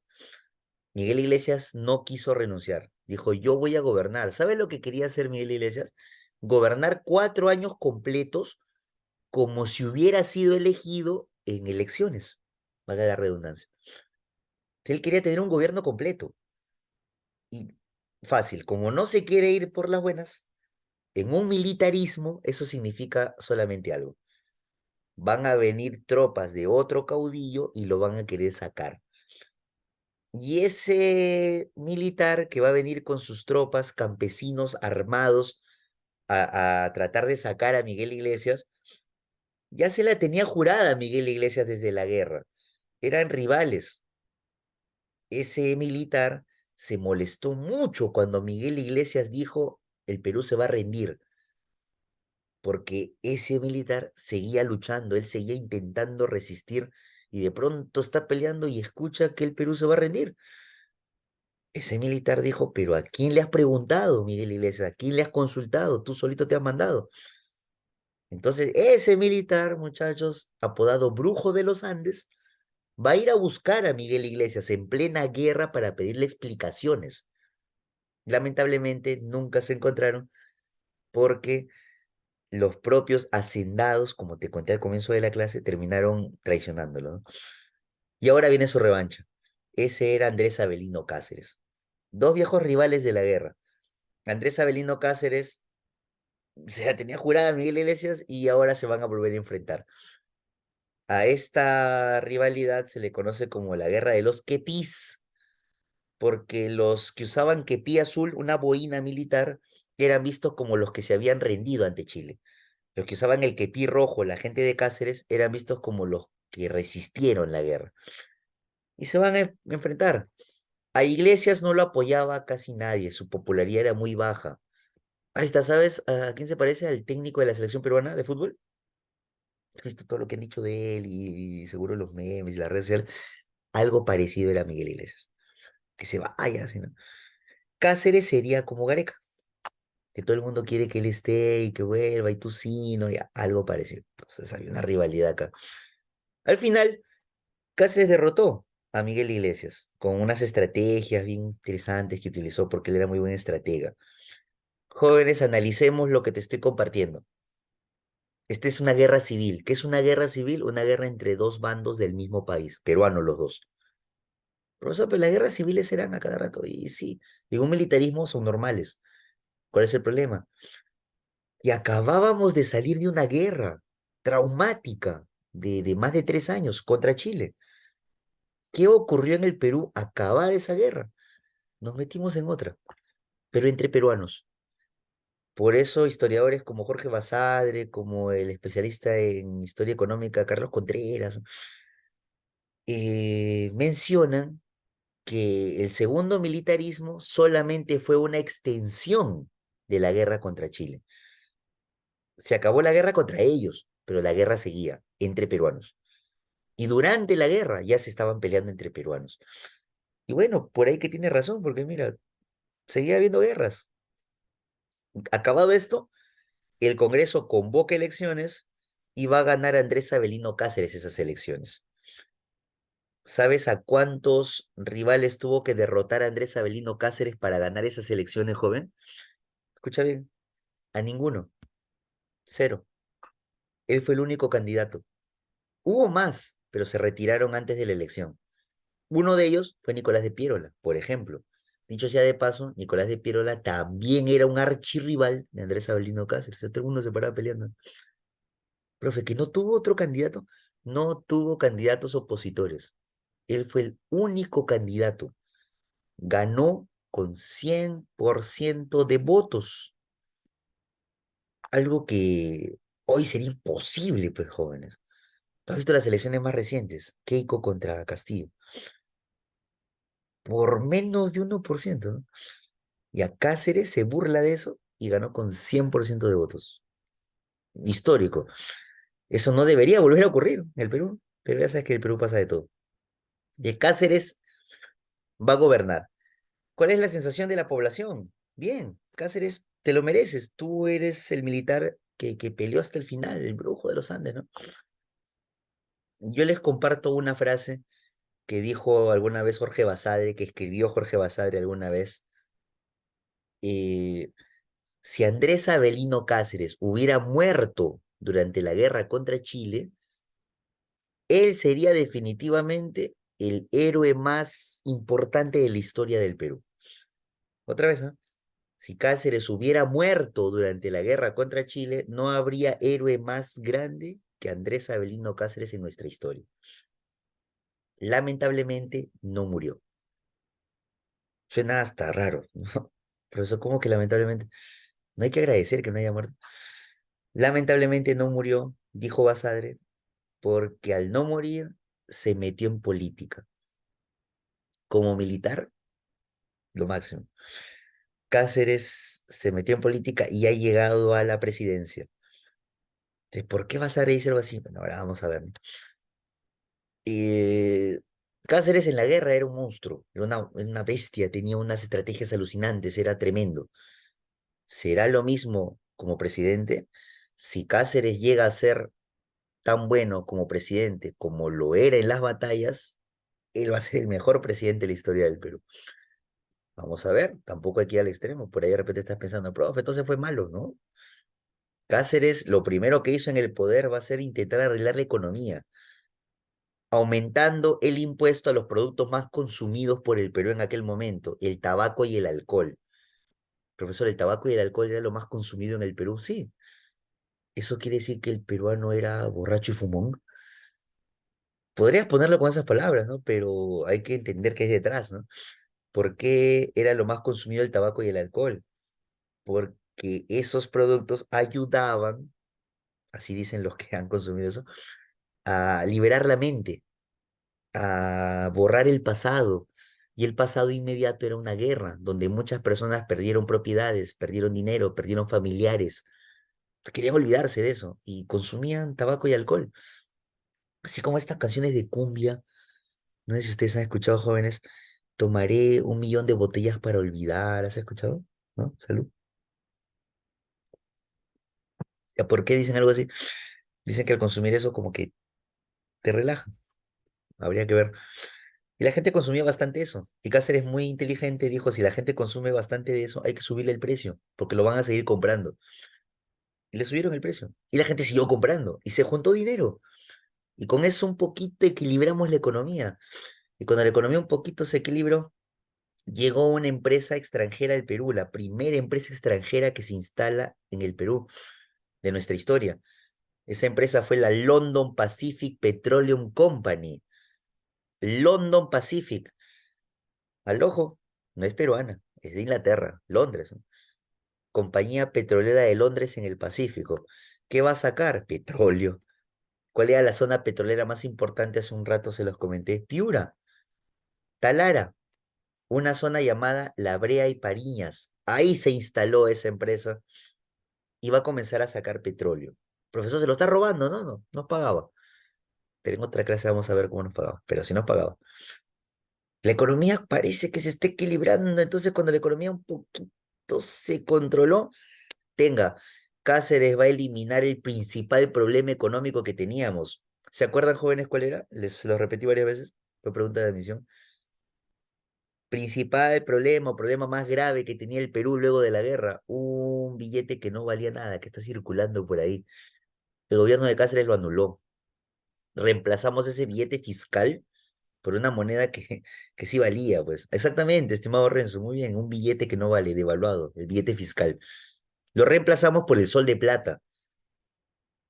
Miguel Iglesias no quiso renunciar. Dijo, yo voy a gobernar. ¿Sabe lo que quería hacer Miguel Iglesias? Gobernar 4 años completos como si hubiera sido elegido en elecciones. Valga la redundancia. Él quería tener un gobierno completo. Y fácil, como no se quiere ir por las buenas, en un militarismo eso significa solamente algo. Van a venir tropas de otro caudillo y lo van a querer sacar. Y ese militar que va a venir con sus tropas, campesinos armados, a tratar de sacar a Miguel Iglesias, ya se la tenía jurada a Miguel Iglesias desde la guerra. Eran rivales. Ese militar se molestó mucho cuando Miguel Iglesias dijo, el Perú se va a rendir, porque ese militar seguía luchando, él seguía intentando resistir y de pronto está peleando y escucha que el Perú se va a rendir. Ese militar dijo, pero ¿a quién le has preguntado, Miguel Iglesias? ¿A quién le has consultado? Tú solito te has mandado. Entonces, ese militar, muchachos, apodado Brujo de los Andes, va a ir a buscar a Miguel Iglesias en plena guerra para pedirle explicaciones. Lamentablemente, nunca se encontraron porque los propios hacendados, como te conté al comienzo de la clase, terminaron traicionándolo, ¿no? Y ahora viene su revancha. Ese era Andrés Avelino Cáceres. Dos viejos rivales de la guerra. Andrés Avelino Cáceres se la tenía jurada a Miguel Iglesias y ahora se van a volver a enfrentar. A esta rivalidad se le conoce como la Guerra de los Quepís, porque los que usaban quepí azul, una boina militar, eran vistos como los que se habían rendido ante Chile. Los que usaban el quepí rojo, la gente de Cáceres, eran vistos como los que resistieron la guerra. Y se van a enfrentar. A Iglesias no lo apoyaba casi nadie, su popularidad era muy baja. Ahí está, ¿sabes a quién se parece? Al técnico de la selección peruana de fútbol. He visto todo lo que han dicho de él y seguro los memes y las redes sociales. Algo parecido era Miguel Iglesias. Que se vaya, así, ¿no? Cáceres sería como Gareca, que todo el mundo quiere que él esté y que vuelva y tú sí, ¿no? Ya, algo parecido. Entonces hay una rivalidad acá. Al final, Cáceres derrotó a Miguel Iglesias con unas estrategias bien interesantes que utilizó porque él era muy buen estratega. Jóvenes, analicemos lo que te estoy compartiendo. Esta es una guerra civil. ¿Qué es una guerra civil? Una guerra entre dos bandos del mismo país, peruanos los dos. Profesor, pero las guerras civiles se dan a cada rato. Y sí, digo, un militarismo son normales. ¿Cuál es el problema? Y acabábamos de salir de una guerra traumática de más de 3 años contra Chile. ¿Qué ocurrió en el Perú acabada esa guerra? Nos metimos en otra, pero entre peruanos. Por eso historiadores como Jorge Basadre, como el especialista en historia económica Carlos Contreras, mencionan que el segundo militarismo solamente fue una extensión de la guerra contra Chile. Se acabó la guerra contra ellos, pero la guerra seguía entre peruanos. Y durante la guerra ya se estaban peleando entre peruanos. Y bueno, por ahí que tiene razón, porque mira, seguía habiendo guerras. Acabado esto, el Congreso convoca elecciones y va a ganar Andrés Avelino Cáceres esas elecciones. ¿Sabes a cuántos rivales tuvo que derrotar a Andrés Avelino Cáceres para ganar esas elecciones, joven? Escucha bien, a ninguno, cero. Él fue el único candidato. Hubo más, pero se retiraron antes de la elección. Uno de ellos fue Nicolás de Piérola, por ejemplo. Dicho sea de paso, Nicolás de Piérola también era un archirrival de Andrés Avelino Cáceres. O sea, todo el mundo se paraba peleando. Profe, que no tuvo otro candidato, no tuvo candidatos opositores. Él fue el único candidato. Ganó con 100% de votos. Algo que hoy sería imposible, pues, jóvenes. ¿Tú has visto las elecciones más recientes? Keiko contra Castillo. Por menos de 1%, ¿no? Y a Cáceres se burla de eso y ganó con 100% de votos. Histórico. Eso no debería volver a ocurrir en el Perú, pero ya sabes que en el Perú pasa de todo. Y Cáceres va a gobernar. ¿Cuál es la sensación de la población? Bien, Cáceres, te lo mereces. Tú eres el militar que peleó hasta el final, el brujo de los Andes, ¿no? Yo les comparto una frase que dijo alguna vez Jorge Basadre, que escribió Jorge Basadre alguna vez. eh, si Andrés Avelino Cáceres hubiera muerto durante la guerra contra Chile, él sería definitivamente el héroe más importante de la historia del Perú. Otra vez, ¿ah? Si Cáceres hubiera muerto durante la guerra contra Chile, no habría héroe más grande que Andrés Avelino Cáceres en nuestra historia. Lamentablemente no murió. Suena hasta raro, ¿no? Profesor, ¿cómo que lamentablemente? No hay que agradecer que no haya muerto. Lamentablemente no murió, dijo Basadre, porque al no morir se metió en política. Como militar, lo máximo. Cáceres se metió en política y ha llegado a la presidencia. Entonces, ¿por qué Basadre dice algo así? Bueno, ahora vamos a ver, ¿no? Eh, Cáceres en la guerra era un monstruo, era una bestia, tenía unas estrategias alucinantes, era tremendo. ¿Será lo mismo como presidente? Si Cáceres llega a ser tan bueno como presidente como lo era en las batallas, él va a ser el mejor presidente de la historia del Perú. Vamos a ver, tampoco hay que ir al extremo. Por ahí de repente estás pensando, profe, entonces fue malo, ¿no? Cáceres lo primero que hizo en el poder va a ser intentar arreglar la economía, aumentando el impuesto a los productos más consumidos por el Perú en aquel momento, el tabaco y el alcohol. Profesor, ¿el tabaco y el alcohol era lo más consumido en el Perú? Sí. ¿Eso quiere decir que el peruano era borracho y fumón? Podrías ponerlo con esas palabras, ¿no? Pero hay que entender qué es detrás, ¿no? ¿Por qué era lo más consumido el tabaco y el alcohol? Porque esos productos ayudaban, así dicen los que han consumido eso, a liberar la mente, a borrar el pasado. Y el pasado inmediato era una guerra, donde muchas personas perdieron propiedades, perdieron dinero, perdieron familiares. Querían olvidarse de eso y consumían tabaco y alcohol. Así como estas canciones de cumbia, no sé si ustedes han escuchado, jóvenes, tomaré 1 millón de botellas para olvidar, ¿has escuchado? ¿No? Salud. ¿Ya por qué dicen algo así? Dicen que al consumir eso como que te relaja, habría que ver. Y la gente consumía bastante eso. Y Cáceres muy inteligente dijo, si la gente consume bastante de eso, hay que subirle el precio, porque lo van a seguir comprando. Y le subieron el precio. Y la gente siguió comprando. Y se juntó dinero. Y con eso un poquito equilibramos la economía. Y cuando la economía un poquito se equilibró, llegó una empresa extranjera al Perú, la primera empresa extranjera que se instala en el Perú de nuestra historia. Esa empresa fue la London Pacific Petroleum Company. London Pacific. Al ojo, no es peruana, es de Inglaterra, Londres, ¿no? Compañía Petrolera de Londres en el Pacífico. ¿Qué va a sacar? Petróleo. ¿Cuál era la zona petrolera más importante? Hace un rato se los comenté. Piura, Talara, una zona llamada La Brea y Pariñas. Ahí se instaló esa empresa y va a comenzar a sacar petróleo. Profesor, se lo está robando, no, no, nos pagaba. Pero en otra clase vamos a ver cómo nos pagaba. Pero sí nos pagaba. La economía parece que se está equilibrando, entonces cuando la economía un poquito se controló, tenga, Cáceres va a eliminar el principal problema económico que teníamos. ¿Se acuerdan, jóvenes, cuál era? Les lo repetí varias veces, fue pregunta de admisión. Principal problema o problema más grave que tenía el Perú luego de la guerra, un billete que no valía nada, que está circulando por ahí. El gobierno de Cáceres lo anuló. reemplazamos ese billete fiscal por una moneda que sí valía, pues. Exactamente, estimado Renzo, muy bien, un billete que no vale, devaluado, el billete fiscal. Lo reemplazamos por el sol de plata.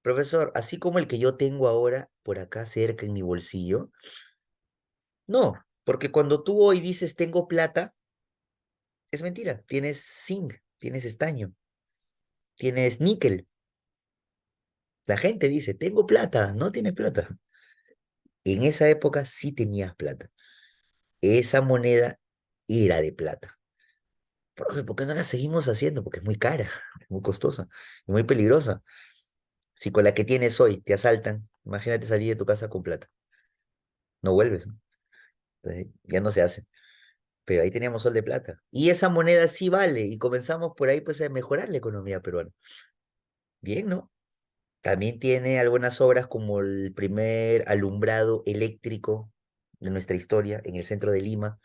Profesor, así como el que yo tengo ahora por acá cerca en mi bolsillo, no, porque cuando tú hoy dices tengo plata, es mentira. Tienes zinc, tienes estaño, tienes níquel. La gente dice, tengo plata, no tienes plata. En esa época sí tenías plata. Esa moneda era de plata. Profe, ¿por qué no la seguimos haciendo? Porque es muy cara, es muy costosa, y muy peligrosa. Si con la que tienes hoy te asaltan, imagínate salir de tu casa con plata. No vuelves, ¿no? Entonces, ya no se hace. Pero ahí teníamos sol de plata. Y esa moneda sí vale, y comenzamos por ahí pues a mejorar la economía peruana. Bien, ¿no? También tiene algunas obras como el primer alumbrado eléctrico de nuestra historia en el centro de Lima,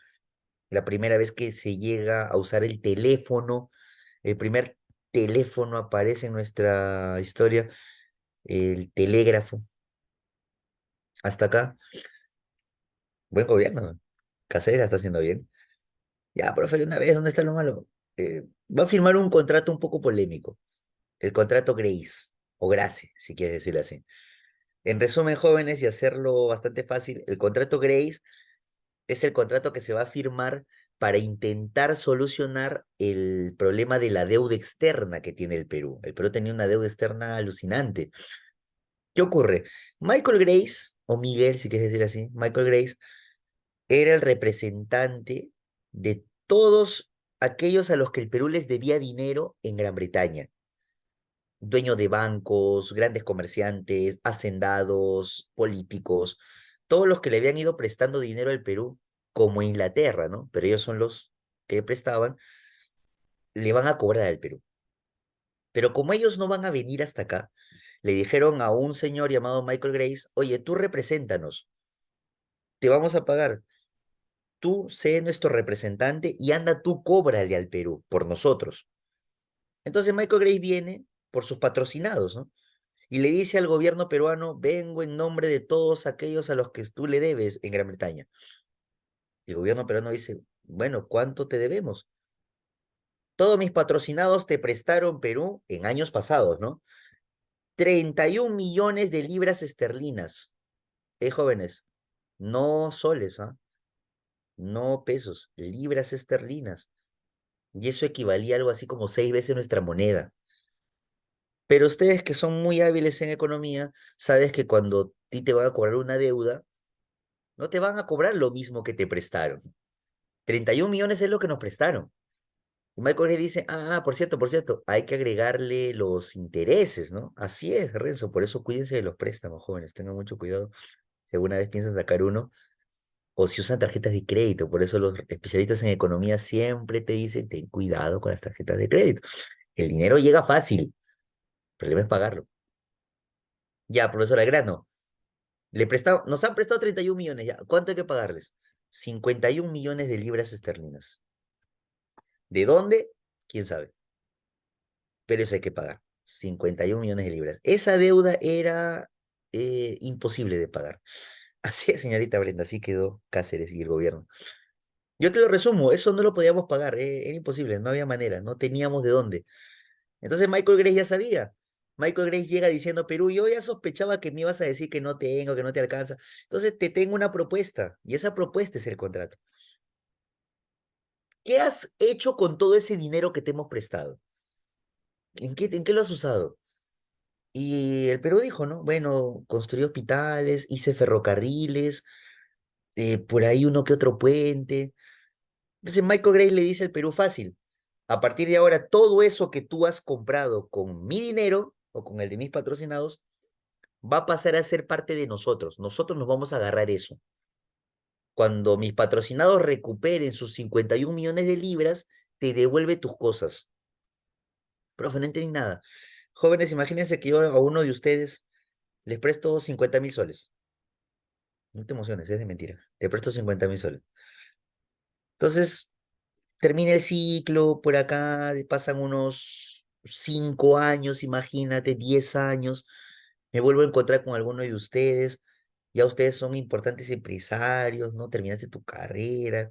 la primera vez que se llega a usar el teléfono, el primer teléfono aparece en nuestra historia, el telégrafo. Hasta acá, buen gobierno, ¿no? Casera está haciendo bien. Ya, profe, de una vez, ¿dónde está lo malo? Va a firmar un contrato un poco polémico, el contrato Grace, o Grace, si quieres decirlo así. En resumen, jóvenes, y hacerlo bastante fácil, el contrato Grace es el contrato que se va a firmar para intentar solucionar el problema de la deuda externa que tiene el Perú. El Perú tenía una deuda externa alucinante. ¿Qué ocurre? Michael Grace, o Miguel, si quieres decir así, Michael Grace, era el representante de todos aquellos a los que el Perú les debía dinero en Gran Bretaña. Dueños de bancos, grandes comerciantes, hacendados, políticos, todos los que le habían ido prestando dinero al Perú, como Inglaterra, ¿no? Pero ellos son los que prestaban, le van a cobrar al Perú. Pero como ellos no van a venir hasta acá, le dijeron a un señor llamado Michael Grace, oye, tú represéntanos, te vamos a pagar, tú sé nuestro representante y anda tú cóbrale al Perú por nosotros. Entonces Michael Grace viene por sus patrocinados, ¿no? Y le dice al gobierno peruano, vengo en nombre de todos aquellos a los que tú le debes en Gran Bretaña. Y el gobierno peruano dice, bueno, ¿cuánto te debemos? Todos mis patrocinados te prestaron Perú en años pasados, ¿no? 31 millones de libras esterlinas. Jóvenes, no soles, ¿ah? No pesos, libras esterlinas. Y eso equivalía a algo así como 6 veces nuestra moneda. Pero ustedes que son muy hábiles en economía, sabes que cuando a ti te van a cobrar una deuda, no te van a cobrar lo mismo que te prestaron. 31 millones es lo que nos prestaron. Y Michael Gray dice, por cierto, hay que agregarle los intereses, ¿no? Así es, Renzo, por eso cuídense de los préstamos, jóvenes, tengan mucho cuidado si alguna vez piensan sacar uno, o si usan tarjetas de crédito, por eso los especialistas en economía siempre te dicen, ten cuidado con las tarjetas de crédito. El dinero llega fácil, el problema es pagarlo. Ya, profesor Agrano, nos han prestado 31 millones, ya, ¿cuánto hay que pagarles? 51 millones de libras esterlinas. ¿De dónde? ¿Quién sabe? Pero eso hay que pagar. 51 millones de libras. Esa deuda era imposible de pagar. Así es, señorita Brenda, así quedó Cáceres y el gobierno. Yo te lo resumo, eso no lo podíamos pagar, era imposible, no había manera, no teníamos de dónde. Entonces Michael Grace ya sabía. Michael Grace llega diciendo, Perú, yo ya sospechaba que me ibas a decir que no tengo, que no te alcanza. Entonces te tengo una propuesta, y esa propuesta es el contrato. ¿Qué has hecho con todo ese dinero que te hemos prestado? ¿En qué lo has usado? Y el Perú dijo, ¿no? Bueno, construí hospitales, hice ferrocarriles, por ahí uno que otro puente. Entonces Michael Gray le dice al Perú fácil, a partir de ahora todo eso que tú has comprado con mi dinero o con el de mis patrocinados va a pasar a ser parte de nosotros. Nosotros nos vamos a agarrar eso. Cuando mis patrocinados recuperen sus 51 millones de libras, te devuelve tus cosas. Profe, no entendí nada. Jóvenes, imagínense que yo a uno de ustedes les presto 50.000 soles. No te emociones, es de mentira. Te presto 50.000 soles. Entonces, termina el ciclo, por acá pasan unos 5 años, imagínate, 10 años. Me vuelvo a encontrar con alguno de ustedes. Ya ustedes son importantes empresarios, ¿no? Terminaste tu carrera.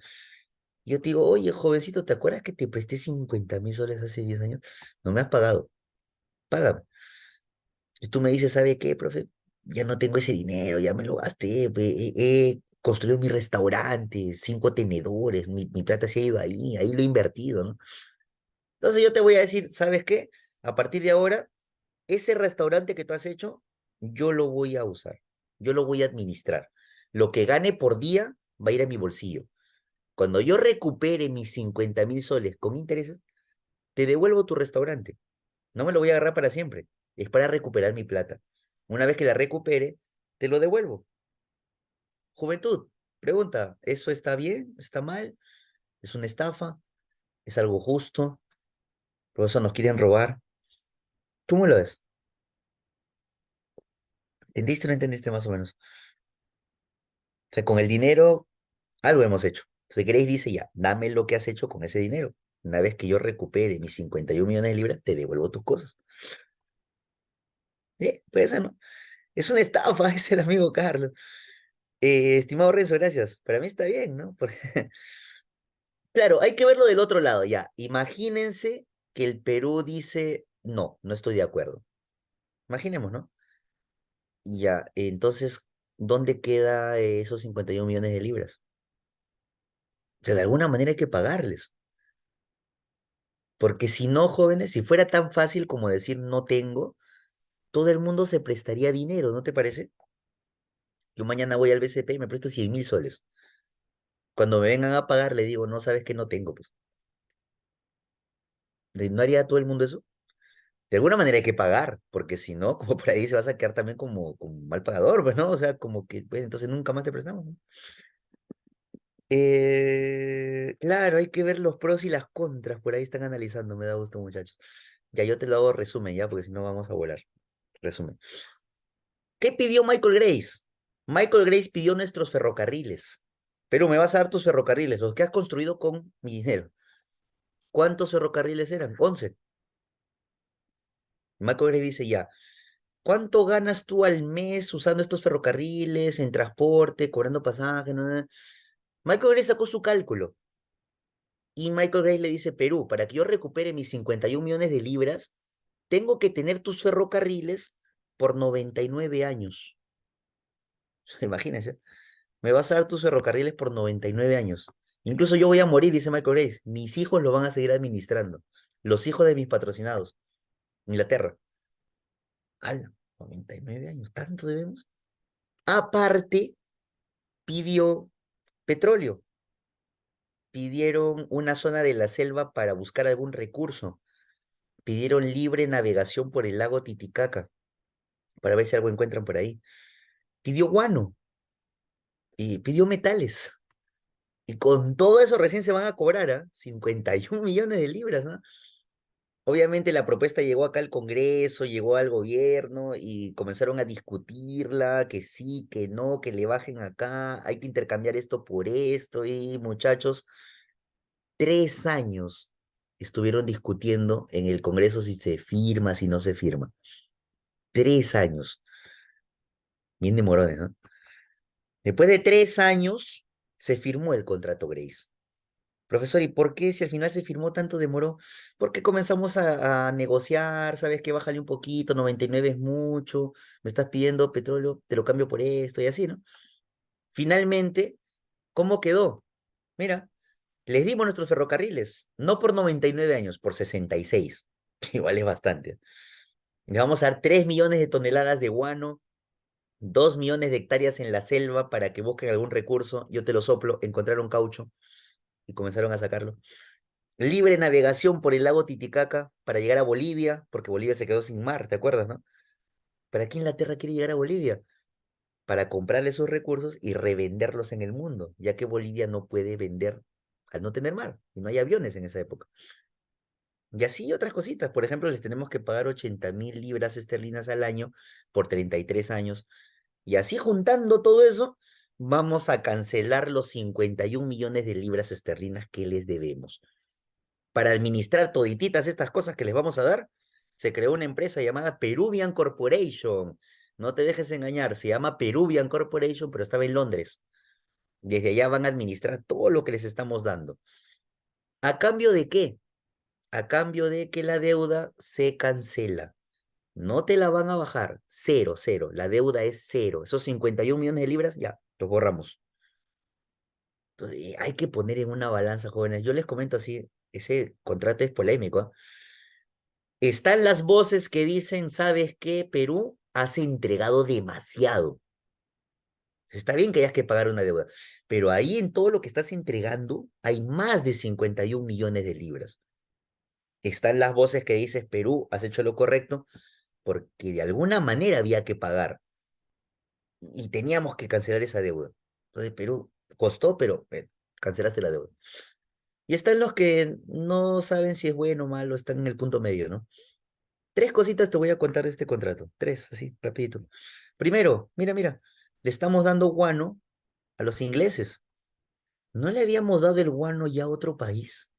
Y yo te digo, oye, jovencito, ¿te acuerdas que te presté 50.000 soles hace 10 años? No me has pagado, págame. Y tú me dices, ¿sabe qué, profe? Ya no tengo ese dinero, ya me lo gasté, pe, he construido mi restaurante, 5 tenedores, mi plata se ha ido ahí lo he invertido, ¿no? Entonces yo te voy a decir, ¿sabes qué? A partir de ahora, ese restaurante que tú has hecho, yo lo voy a usar, yo lo voy a administrar. Lo que gane por día va a ir a mi bolsillo. Cuando yo recupere mis 50.000 soles con intereses, te devuelvo tu restaurante. No me lo voy a agarrar para siempre. Es para recuperar mi plata. Una vez que la recupere, te lo devuelvo. Juventud, pregunta, ¿eso está bien? ¿Está mal? ¿Es una estafa? ¿Es algo justo? ¿Por eso nos quieren robar? ¿Tú me lo ves? ¿Entendiste o no entendiste más o menos? O sea, con el dinero, algo hemos hecho. Si queréis, dice ya, dame lo que has hecho con ese dinero. Una vez que yo recupere mis 51 millones de libras, te devuelvo tus cosas. Pues eso no. Es una estafa, es el amigo Carlos. Estimado Renzo, gracias. Para mí está bien, ¿no? Claro, hay que verlo del otro lado, ya. Imagínense que el Perú dice, no, no estoy de acuerdo. Imaginemos, ¿no? Y ya, entonces, ¿dónde queda esos 51 millones de libras? O sea, de alguna manera hay que pagarles. Porque si no, jóvenes, si fuera tan fácil como decir no tengo, todo el mundo se prestaría dinero, ¿no te parece? Yo mañana voy al BCP y me presto 100.000 soles. Cuando me vengan a pagar, le digo, no sabes que no tengo, pues. ¿No haría todo el mundo eso? De alguna manera hay que pagar, porque si no, como por ahí se vas a quedar también como mal pagador, pues, ¿no? O sea, como que, pues, entonces nunca más te prestamos, ¿no? Claro, hay que ver los pros y las contras, por ahí están analizando, me da gusto, muchachos. Ya yo te lo hago resumen, ya, porque si no vamos a volar. Resumen. ¿Qué pidió Michael Grace? Michael Grace pidió nuestros ferrocarriles. Pero me vas a dar tus ferrocarriles, los que has construido con mi dinero. ¿Cuántos ferrocarriles eran? 11. Michael Grace dice ya. ¿Cuánto ganas tú al mes usando estos ferrocarriles, en transporte, cobrando pasaje? ¿No? Michael Gray sacó su cálculo y Michael Gray le dice, Perú, para que yo recupere mis 51 millones de libras, tengo que tener tus ferrocarriles por 99 años. Imagínense, me vas a dar tus ferrocarriles por 99 años. Incluso yo voy a morir, dice Michael Gray. Mis hijos lo van a seguir administrando. Los hijos de mis patrocinados. Inglaterra. ¡Hala! 99 años, ¿tanto debemos? Aparte, pidió petróleo. Pidieron una zona de la selva para buscar algún recurso. Pidieron libre navegación por el lago Titicaca para ver si algo encuentran por ahí. Pidió guano y pidió metales. Y con todo eso recién se van a cobrar, ¿ah? 51 millones de libras, ¿no? Obviamente la propuesta llegó acá al Congreso, llegó al gobierno y comenzaron a discutirla, que sí, que no, que le bajen acá, hay que intercambiar esto por esto y muchachos, 3 años estuvieron discutiendo en el Congreso si se firma, si no se firma. 3 años. Bien demorones, ¿no? Después de 3 años se firmó el contrato Grace. Profesor, ¿y por qué si al final se firmó tanto demoró? Porque comenzamos a negociar, ¿sabes qué? Bájale un poquito, 99 es mucho, me estás pidiendo petróleo, te lo cambio por esto y así, ¿no? Finalmente, ¿cómo quedó? Mira, les dimos nuestros ferrocarriles, no por 99 años, por 66, que igual es bastante. Les vamos a dar 3 millones de toneladas de guano, 2 millones de hectáreas en la selva para que busquen algún recurso, yo te lo soplo, encontraron caucho y comenzaron a sacarlo. Libre navegación por el lago Titicaca para llegar a Bolivia, porque Bolivia se quedó sin mar, ¿te acuerdas, no? ¿Para qué Inglaterra quiere llegar a Bolivia? Para comprarle esos recursos y revenderlos en el mundo, ya que Bolivia no puede vender al no tener mar y no hay aviones en esa época. Y así otras cositas. Por ejemplo, les tenemos que pagar 80.000 libras esterlinas al año por 33 años. Y así juntando todo eso, vamos a cancelar los 51 millones de libras esterlinas que les debemos. Para administrar todititas estas cosas que les vamos a dar, se creó una empresa llamada Peruvian Corporation. No te dejes engañar, se llama Peruvian Corporation, pero estaba en Londres. Desde allá van a administrar todo lo que les estamos dando. ¿A cambio de qué? A cambio de que la deuda se cancela. No te la van a bajar. Cero, cero. La deuda es cero. Esos 51 millones de libras, ya, los borramos. Entonces, hay que poner en una balanza, jóvenes. Yo les comento así, ese contrato es polémico, ¿ah? Están las voces que dicen, ¿sabes qué? Perú has entregado demasiado. Está bien que hayas que pagar una deuda, pero ahí en todo lo que estás entregando hay más de 51 millones de libras. Están las voces que dices, Perú, has hecho lo correcto, porque de alguna manera había que pagar y teníamos que cancelar esa deuda. Entonces, Perú costó, pero cancelaste la deuda. Y están los que no saben si es bueno o malo, están en el punto medio, ¿no? Tres cositas te voy a contar de este contrato. Tres, así, rapidito. Primero, mira, mira, le estamos dando guano a los ingleses. ¿No le habíamos dado el guano ya a otro país?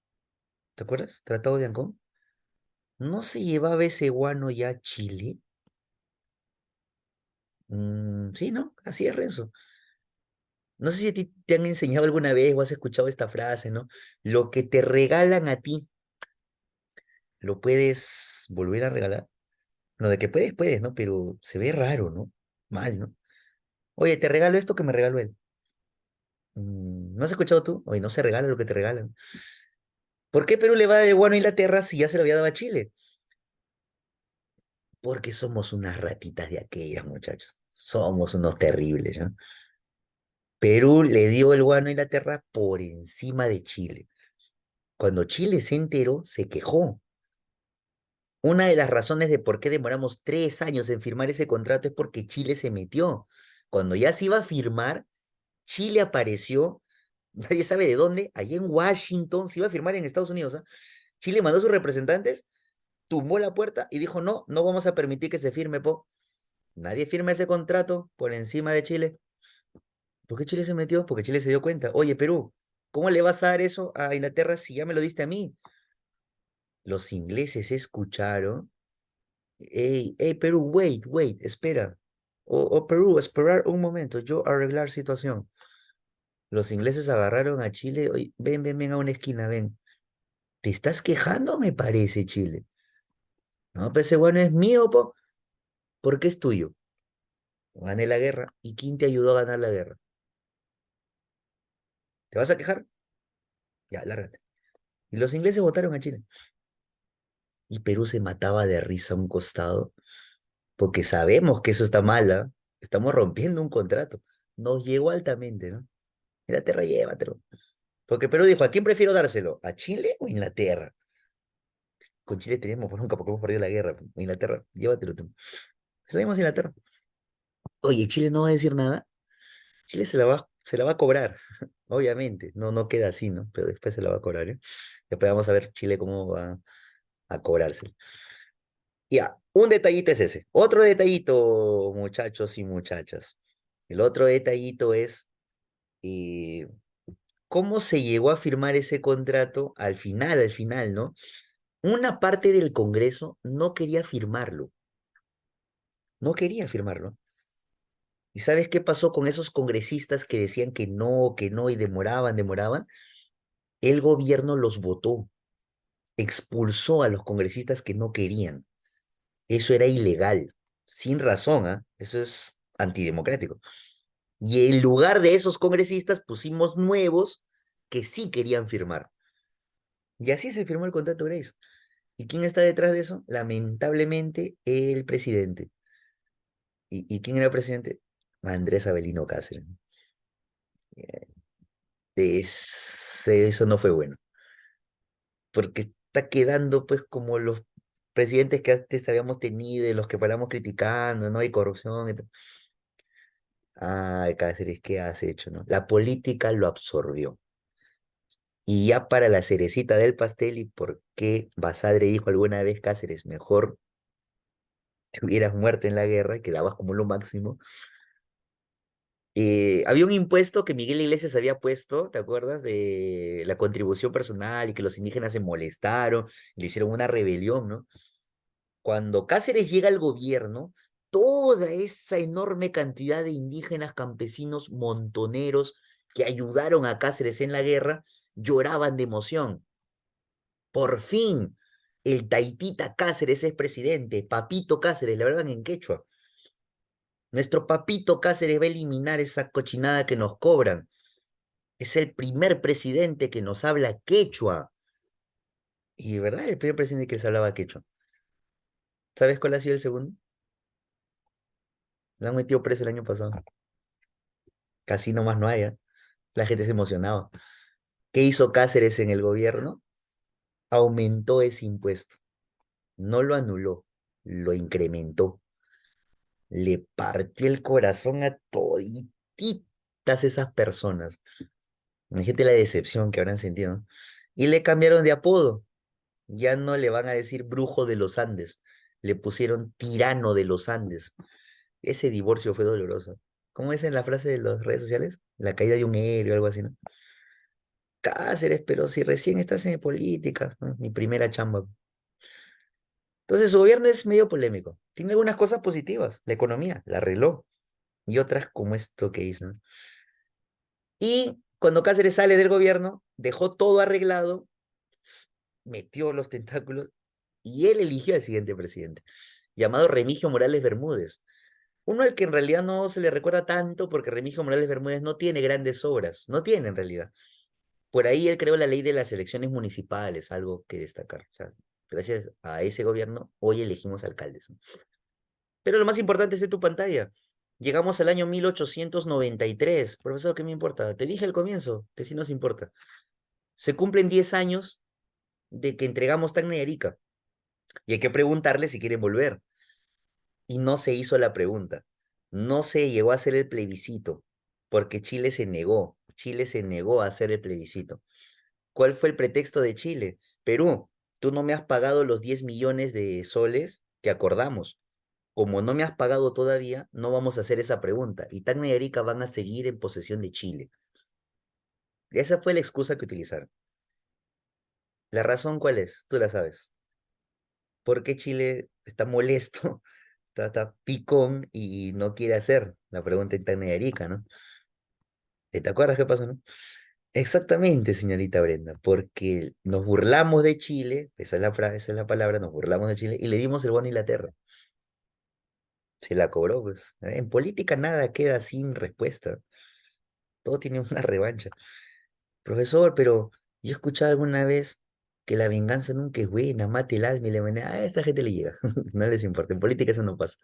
¿Te acuerdas? Tratado de Ancón. ¿No se llevaba ese guano ya a Chile? Sí, ¿no? Así es, Renzo. No sé si a ti te han enseñado alguna vez o has escuchado esta frase, ¿no? Lo que te regalan a ti, lo puedes volver a regalar. Lo de que puedes, puedes, ¿no? Pero se ve raro, ¿no? Mal, ¿no? Oye, te regalo esto que me regaló él. ¿No has escuchado tú? Oye, no se regala lo que te regalan. ¿Por qué Perú le va a dar el guano a Inglaterra si ya se lo había dado a Chile? Porque somos unas ratitas de aquellas, muchachos. Somos unos terribles, ¿no? Perú le dio el guano a Inglaterra por encima de Chile. Cuando Chile se enteró, se quejó. Una de las razones de por qué demoramos 3 años en firmar ese contrato es porque Chile se metió. Cuando ya se iba a firmar, Chile apareció, nadie sabe de dónde, allá en Washington, se iba a firmar en Estados Unidos, ¿ah? Chile mandó a sus representantes, tumbó la puerta y dijo, no, no vamos a permitir que se firme, po. Nadie firma ese contrato por encima de Chile. ¿Por qué Chile se metió? Porque Chile se dio cuenta. Oye, Perú, ¿cómo le vas a dar eso a Inglaterra si ya me lo diste a mí? Los ingleses escucharon. Hey, hey, Perú, wait, wait, espera. Perú, esperar un momento, yo arreglar situación. Los ingleses agarraron a Chile. Oye, ven, ven, ven a una esquina, ven. ¿Te estás quejando, me parece, Chile? No, pues ese bueno es mío, po. ¿Por qué es tuyo? Gané la guerra. ¿Y quién te ayudó a ganar la guerra? ¿Te vas a quejar? Ya, lárgate. Y los ingleses votaron a Chile. Y Perú se mataba de risa a un costado, porque sabemos que eso está mal, ¿ah? Estamos rompiendo un contrato. Nos llegó altamente, ¿no? Inglaterra, llévatelo. Porque Perú dijo, ¿a quién prefiero dárselo? ¿A Chile o Inglaterra? Con Chile teníamos nunca porque hemos perdido la guerra. Inglaterra, llévatelo tú. Se lo dimos a Inglaterra. Oye, Chile no va a decir nada. Chile se la va a cobrar, obviamente. No, no queda así, ¿no? Pero después se la va a cobrar, ¿eh? Después vamos a ver Chile cómo va a cobrárselo. Ya, un detallito es ese. Otro detallito, muchachos y muchachas. El otro detallito es eh, cómo se llegó a firmar ese contrato al final, ¿no? Una parte del Congreso no quería firmarlo, no quería firmarlo. ¿Y sabes qué pasó con esos congresistas que decían que no y demoraban, demoraban? El gobierno los votó, expulsó a los congresistas que no querían. Eso era ilegal, sin razón, ¿ah? Eso es antidemocrático. Y en lugar de esos congresistas pusimos nuevos que sí querían firmar. Y así se firmó el contrato Grace. ¿Y quién está detrás de eso? Lamentablemente, el presidente. ¿Y quién era el presidente? Andrés Avelino Cáceres. Eh, eso no fue bueno, porque está quedando pues como los presidentes que antes habíamos tenido y los que paramos criticando, ¿no? Hay corrupción. Ay, Cáceres, ¿qué has hecho, no? La política lo absorbió. Y ya para la cerecita del pastel, ¿y por qué Basadre dijo alguna vez, Cáceres, mejor te hubieras muerto en la guerra, quedabas como lo máximo? Había un impuesto que Miguel Iglesias había puesto, ¿te acuerdas? De la contribución personal y que los indígenas se molestaron, le hicieron una rebelión, ¿no? Cuando Cáceres llega al gobierno, toda esa enorme cantidad de indígenas campesinos montoneros que ayudaron a Cáceres en la guerra lloraban de emoción. Por fin, el Taitita Cáceres es presidente, Papito Cáceres, la verdad en quechua. Nuestro Papito Cáceres va a eliminar esa cochinada que nos cobran. Es el primer presidente que nos habla quechua. Y de verdad, el primer presidente que les hablaba quechua. ¿Sabes cuál ha sido el segundo? Lo han metido preso el año pasado. Casi nomás no haya. La gente se emocionaba. ¿Qué hizo Cáceres en el gobierno? Aumentó ese impuesto. No lo anuló, lo incrementó. Le partió el corazón a todititas esas personas. Imagínate la decepción que habrán sentido, ¿no? Y le cambiaron de apodo. Ya no le van a decir brujo de los Andes. Le pusieron tirano de los Andes. Ese divorcio fue doloroso. ¿Cómo es en la frase de las redes sociales? La caída de un héroe o algo así, ¿no? Cáceres, pero si recién estás en política, ¿no? Mi primera chamba. Entonces su gobierno es medio polémico. Tiene algunas cosas positivas. La economía, la arregló. Y otras como esto que hizo, ¿no? Y cuando Cáceres sale del gobierno, dejó todo arreglado, metió los tentáculos y él eligió al siguiente presidente, llamado Remigio Morales Bermúdez. Uno al que en realidad no se le recuerda tanto porque Remigio Morales Bermúdez no tiene grandes obras, no tiene en realidad. Por ahí él creó la ley de las elecciones municipales, algo que destacar. O sea, gracias a ese gobierno, hoy elegimos alcaldes, ¿no? Pero lo más importante es de tu pantalla. Llegamos al año 1893. Profesor, ¿qué me importa? Te dije al comienzo que sí nos importa. Se cumplen 10 años de que entregamos Tacna y Arica. Y hay que preguntarle si quieren volver. Y no se hizo la pregunta. No se llegó a hacer el plebiscito, porque Chile se negó. Chile se negó a hacer el plebiscito. ¿Cuál fue el pretexto de Chile? Perú, tú no me has pagado los 10 millones de soles que acordamos. Como no me has pagado todavía, no vamos a hacer esa pregunta. Y Tacna y Arica van a seguir en posesión de Chile. Y esa fue la excusa que utilizaron. ¿La razón cuál es? Tú la sabes. ¿Por qué Chile está molesto, está picón y no quiere hacer la pregunta en Tacna y Arica, ¿no? ¿Te acuerdas qué pasó, no? Exactamente, señorita Brenda, porque nos burlamos de Chile, esa es la frase, esa es la palabra, nos burlamos de Chile y le dimos el bono a Inglaterra. Se la cobró, pues. En política nada queda sin respuesta. Todo tiene una revancha. Profesor, pero yo he escuchado alguna vez que la venganza nunca es buena, mate el alma y le venga. A esta gente le llega. No les importa. En política eso no pasa.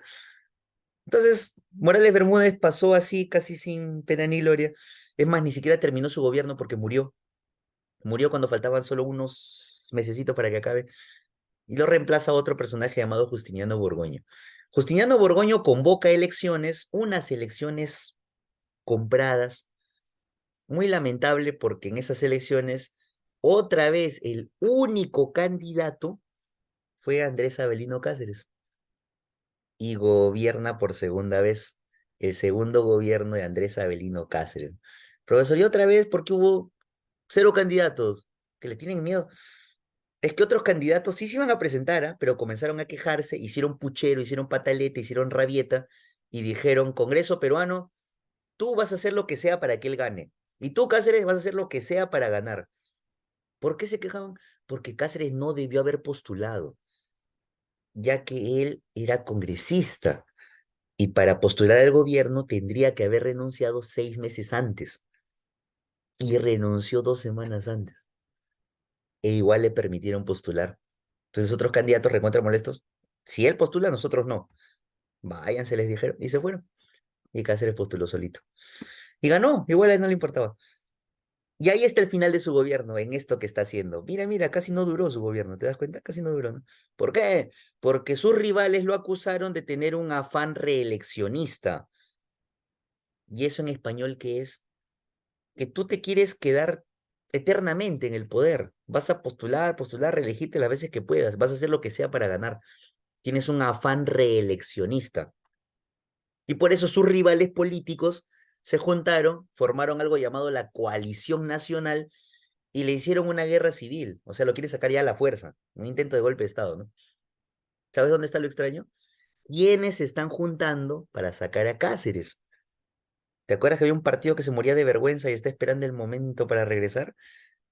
Entonces, Morales Bermúdez pasó así, casi sin pena ni gloria. Es más, ni siquiera terminó su gobierno porque murió. Murió cuando faltaban solo unos mesecitos para que acabe. Y lo reemplaza otro personaje llamado Justiniano Borgoño. Justiniano Borgoño convoca elecciones, unas elecciones compradas. Muy lamentable porque en esas elecciones, otra vez, el único candidato fue Andrés Avelino Cáceres y gobierna por segunda vez el segundo gobierno de Andrés Avelino Cáceres. Profesor, y otra vez porque hubo cero candidatos que le tienen miedo. Es que otros candidatos sí se iban a presentar, ¿ah? Pero comenzaron a quejarse, hicieron puchero, hicieron pataleta, hicieron rabieta y dijeron, Congreso peruano, tú vas a hacer lo que sea para que él gane. Y tú, Cáceres, vas a hacer lo que sea para ganar. ¿Por qué se quejaban? Porque Cáceres no debió haber postulado, ya que él era congresista y para postular al gobierno tendría que haber renunciado 6 meses antes y renunció 2 semanas antes. E igual le permitieron postular. Entonces otros candidatos recontra molestos, si él postula, nosotros no. Váyanse, les dijeron, y se fueron. Y Cáceres postuló solito. Y ganó, igual a él no le importaba. Y ahí está el final de su gobierno, en esto que está haciendo. Mira, mira, casi no duró su gobierno, ¿te das cuenta? Casi no duró, ¿no? ¿Por qué? Porque sus rivales lo acusaron de tener un afán reeleccionista. ¿Y eso en español qué es? Que tú te quieres quedar eternamente en el poder. Vas a postular, postular, reelegirte las veces que puedas. Vas a hacer lo que sea para ganar. Tienes un afán reeleccionista. Y por eso sus rivales políticos se juntaron, formaron algo llamado la Coalición Nacional y le hicieron una guerra civil. O sea, lo quiere sacar ya a la fuerza. Un intento de golpe de Estado, ¿no? ¿Sabes dónde está lo extraño? ¿Quiénes se están juntando para sacar a Cáceres? ¿Te acuerdas que había un partido que se moría de vergüenza y está esperando el momento para regresar?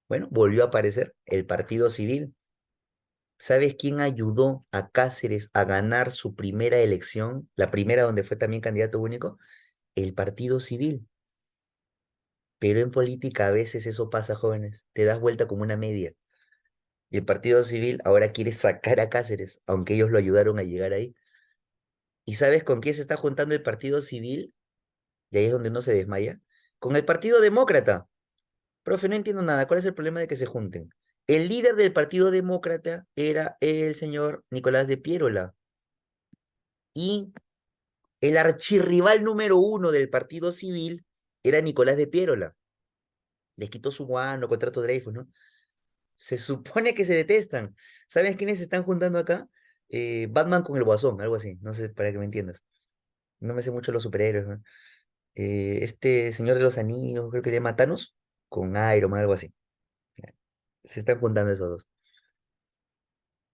Bueno, volvió a aparecer el Partido Civil. ¿Sabes quién ayudó a Cáceres a ganar su primera elección, la primera donde fue también candidato único? El Partido Civil. Pero en política a veces eso pasa, jóvenes. Te das vuelta como una media. Y el Partido Civil ahora quiere sacar a Cáceres, aunque ellos lo ayudaron a llegar ahí. ¿Y sabes con quién se está juntando el Partido Civil? Y ahí es donde no se desmaya. Con el Partido Demócrata. Profe, no entiendo nada. ¿Cuál es el problema de que se junten? El líder del Partido Demócrata era el señor Nicolás de Piérola. Y el archirrival número uno del Partido Civil era Nicolás de Piérola. Les quitó su guano, contrato Dreyfus, ¿no? Se supone que se detestan. ¿Sabes quiénes se están juntando acá? Batman con el Guasón, algo así. No sé, para que me entiendas. No me sé mucho los superhéroes, ¿no? Este Señor de los Anillos, creo que se llama Thanos, con Iron Man, algo así. Se están juntando esos dos.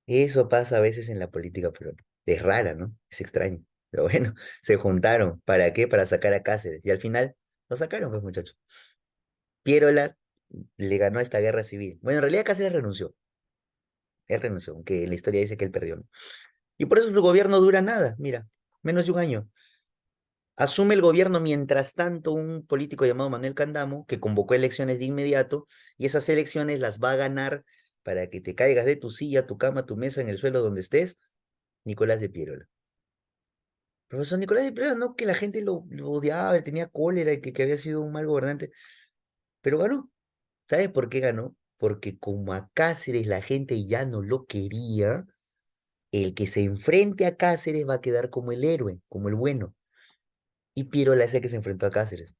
Eso pasa a veces en la política, pero es rara, ¿no? Es extraño. Pero bueno, se juntaron. ¿Para qué? Para sacar a Cáceres. Y al final lo sacaron, pues, muchachos. Pierola le ganó esta guerra civil. Bueno, en realidad Cáceres renunció. Él renunció, aunque la historia dice que él perdió, ¿no? Y por eso su gobierno dura nada, mira, menos de un año. Asume el gobierno mientras tanto un político llamado Manuel Candamo, que convocó elecciones de inmediato, y esas elecciones las va a ganar para que te caigas de tu silla, tu cama, tu mesa, en el suelo donde estés, Nicolás de Piérola. Profesor Nicolás de Piérola, no que la gente lo odiaba, él tenía cólera y que había sido un mal gobernante, pero ganó. ¿Sabes por qué ganó? Porque como a Cáceres la gente ya no lo quería, el que se enfrente a Cáceres va a quedar como el héroe, como el bueno. Y Piérola es el que se enfrentó a Cáceres.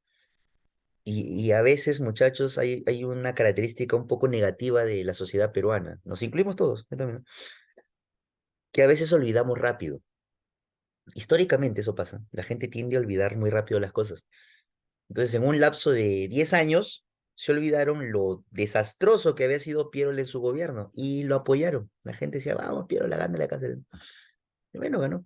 Y a veces, muchachos, hay una característica un poco negativa de la sociedad peruana. Nos incluimos todos, yo también, ¿no? Que a veces olvidamos rápido. Históricamente eso pasa. La gente tiende a olvidar muy rápido las cosas. Entonces, en un lapso de 10 años, se olvidaron lo desastroso que había sido Piérola en su gobierno y lo apoyaron. La gente decía, vamos, Piérola, gana la casa. Y bueno, ganó.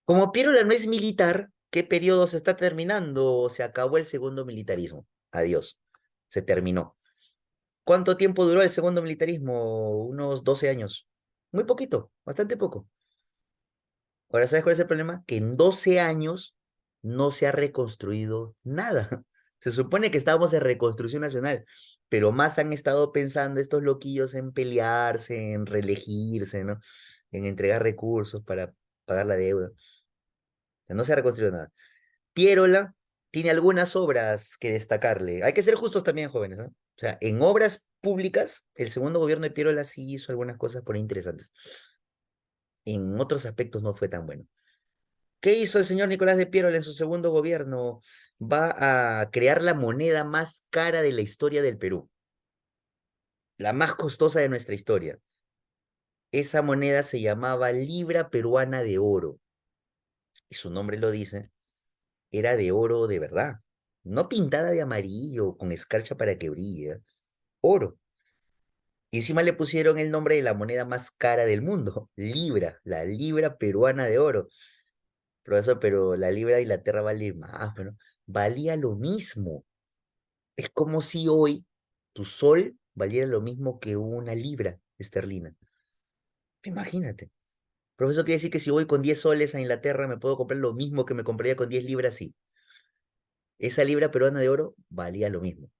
Como Piérola no es militar, ¿qué periodo se está terminando? Se acabó el segundo militarismo. Adiós. Se terminó. ¿Cuánto tiempo duró el segundo militarismo? Unos 12 años. Muy poquito, bastante poco. Ahora, ¿sabes cuál es el problema? Que en 12 años no se ha reconstruido nada. Se supone que estábamos en reconstrucción nacional, pero más han estado pensando estos loquillos en pelearse, en reelegirse, ¿no? En entregar recursos para pagar la deuda. O sea, no se ha reconstruido nada. Piérola tiene algunas obras que destacarle. Hay que ser justos también, jóvenes, ¿no? O sea, en obras públicas, el segundo gobierno de Piérola sí hizo algunas cosas por ahí interesantes. En otros aspectos no fue tan bueno. ¿Qué hizo el señor Nicolás de Piérola en su segundo gobierno? Va a crear la moneda más cara de la historia del Perú, la más costosa de nuestra historia. Esa moneda se llamaba Libra Peruana de Oro, y su nombre lo dice, era de oro de verdad, no pintada de amarillo con escarcha para que brille, oro. Y encima le pusieron el nombre de la moneda más cara del mundo, Libra, la Libra Peruana de Oro. Profesor, pero la Libra de Inglaterra vale más, pero valía lo mismo. Es como si hoy tu sol valiera lo mismo que una libra esterlina. Imagínate. Profesor, quiere decir que si voy con 10 soles a Inglaterra me puedo comprar lo mismo que me compraría con 10 libras, sí. Esa libra peruana de oro valía lo mismo.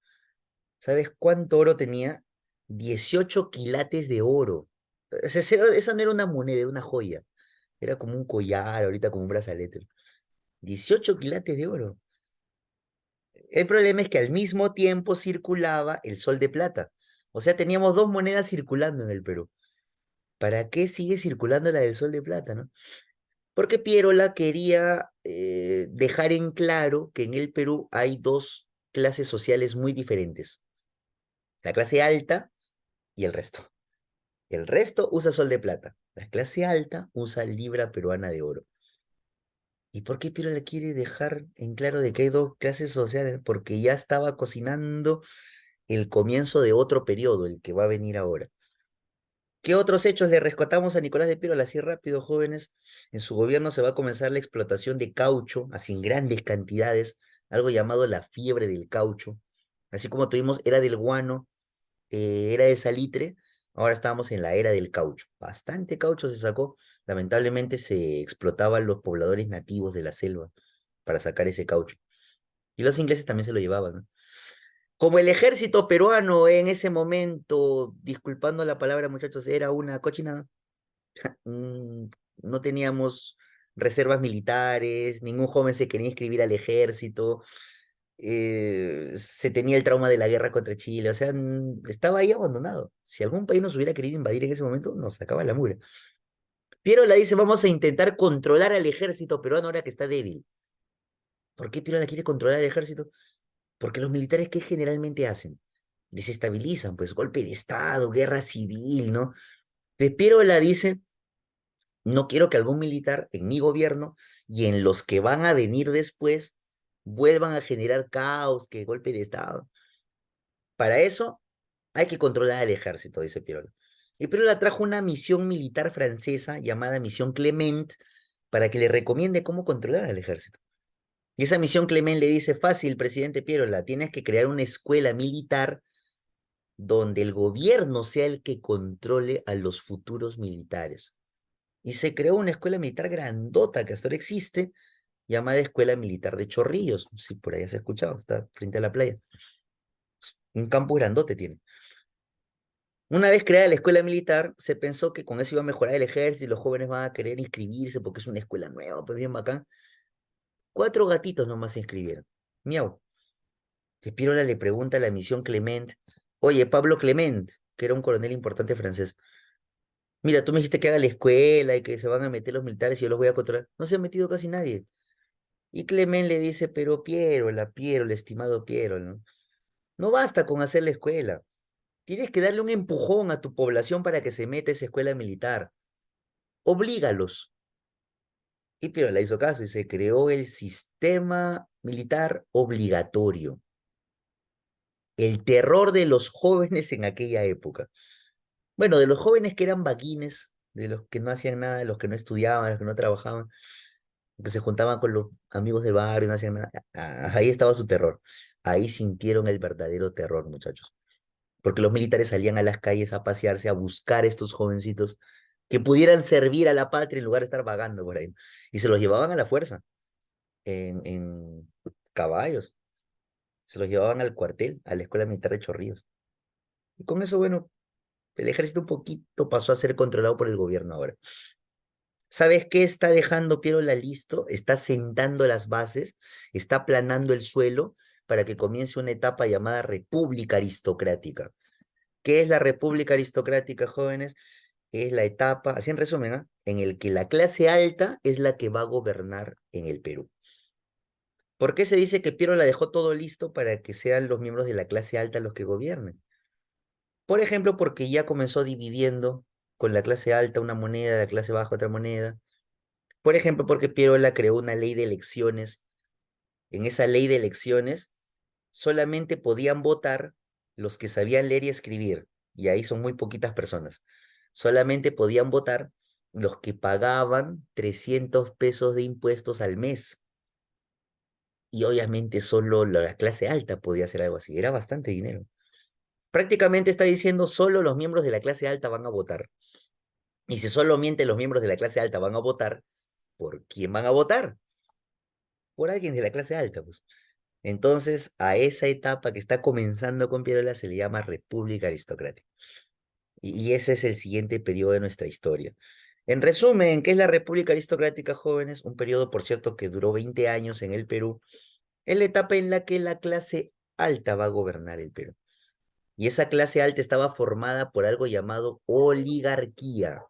¿Sabes cuánto oro tenía? 18 quilates de oro. Esa no era una moneda, era una joya. Era como un collar, ahorita como un brazalete. 18 quilates de oro. El problema es que al mismo tiempo circulaba el sol de plata. O sea, teníamos dos monedas circulando en el Perú. ¿Para qué sigue circulando la del sol de plata, no? Porque Pierola quería dejar en claro que en el Perú hay dos clases sociales muy diferentes. La clase alta y el resto. El resto usa sol de plata. La clase alta usa libra peruana de oro. ¿Y por qué Piero le quiere dejar en claro de que hay dos clases sociales? Porque ya estaba cocinando el comienzo de otro periodo, el que va a venir ahora. ¿Qué otros hechos le rescatamos a Nicolás de Piérola? Así rápido, jóvenes. En su gobierno se va a comenzar la explotación de caucho, así en grandes cantidades, algo llamado la fiebre del caucho. Así como tuvimos era del guano, era de salitre, ahora estábamos en la era del caucho. Bastante caucho se sacó. Lamentablemente se explotaban los pobladores nativos de la selva para sacar ese caucho. Y los ingleses también se lo llevaban, ¿no? Como el ejército peruano en ese momento, disculpando la palabra, muchachos, era una cochinada. mm, no teníamos reservas militares, ningún joven se quería inscribir al ejército, se tenía el trauma de la guerra contra Chile, o sea, estaba ahí abandonado. Si algún país nos hubiera querido invadir en ese momento, nos sacaba la mugre. Piero la dice, vamos a intentar controlar al ejército peruano ahora que está débil. ¿Por qué Piero la quiere controlar al ejército? Porque los militares, ¿qué generalmente hacen? Desestabilizan, pues golpe de Estado, guerra civil, ¿no? De Piero la dice, no quiero que algún militar en mi gobierno y en los que van a venir después vuelvan a generar caos, que golpe de Estado. Para eso hay que controlar al ejército, dice Pirola. Y Pirola trajo una misión militar francesa llamada Misión Clement para que le recomiende cómo controlar al ejército. Y esa misión Clement le dice, fácil, presidente Pirola, tienes que crear una escuela militar donde el gobierno sea el que controle a los futuros militares. Y se creó una escuela militar grandota que hasta ahora existe, llamada Escuela Militar de Chorrillos. Sí, por ahí se ha escuchado, está frente a la playa. Un campo grandote tiene. Una vez creada la escuela militar, se pensó que con eso iba a mejorar el ejército y los jóvenes van a querer inscribirse porque es una escuela nueva, pues bien bacán. 4 gatitos nomás se inscribieron. Miau. Pirola le pregunta a la misión Clement, oye, Pablo Clement, que era un coronel importante francés, mira, tú me dijiste que haga la escuela y que se van a meter los militares y yo los voy a controlar. No se ha metido casi nadie. Y Clement le dice, pero Piero, el estimado Piero, ¿no? No basta con hacer la escuela. Tienes que darle un empujón a tu población para que se meta a esa escuela militar. Oblígalos. Y Piero le hizo caso y se creó el sistema militar obligatorio. El terror de los jóvenes en aquella época. Bueno, de los jóvenes que eran vaquines, de los que no hacían nada, de los que no estudiaban, los que no trabajaban, que se juntaban con los amigos del barrio y no hacían nada. Ahí estaba su terror. Ahí sintieron el verdadero terror, muchachos. Porque los militares salían a las calles a pasearse, a buscar a estos jovencitos que pudieran servir a la patria en lugar de estar vagando por ahí. Y se los llevaban a la fuerza, en caballos. Se los llevaban al cuartel, a la Escuela Militar de Chorrillos. Y con eso, bueno, el ejército un poquito pasó a ser controlado por el gobierno ahora. ¿Sabes qué está dejando Piero listo? Está sentando las bases, está aplanando el suelo para que comience una etapa llamada República Aristocrática. ¿Qué es la República Aristocrática, jóvenes? Es la etapa, así en resumen, ¿ah? En el que la clase alta es la que va a gobernar en el Perú. ¿Por qué se dice que Piero la dejó todo listo para que sean los miembros de la clase alta los que gobiernen? Por ejemplo, porque ya comenzó dividiendo con la clase alta una moneda, la clase baja otra moneda. Por ejemplo, porque Pierola creó una ley de elecciones. En esa ley de elecciones solamente podían votar los que sabían leer y escribir, y ahí son muy poquitas personas. Solamente podían votar los que pagaban 300 pesos de impuestos al mes. Y obviamente solo la clase alta podía hacer algo así. Era bastante dinero. Prácticamente está diciendo solo los miembros de la clase alta van a votar. Y si solamente los miembros de la clase alta van a votar, ¿por quién van a votar? Por alguien de la clase alta, pues. Entonces, a esa etapa que está comenzando con Pierola se le llama República Aristocrática. Y ese es el siguiente periodo de nuestra historia. En resumen, ¿qué es la República Aristocrática, jóvenes? Un periodo, por cierto, que duró 20 años en el Perú. Es la etapa en la que la clase alta va a gobernar el Perú. Y esa clase alta estaba formada por algo llamado oligarquía.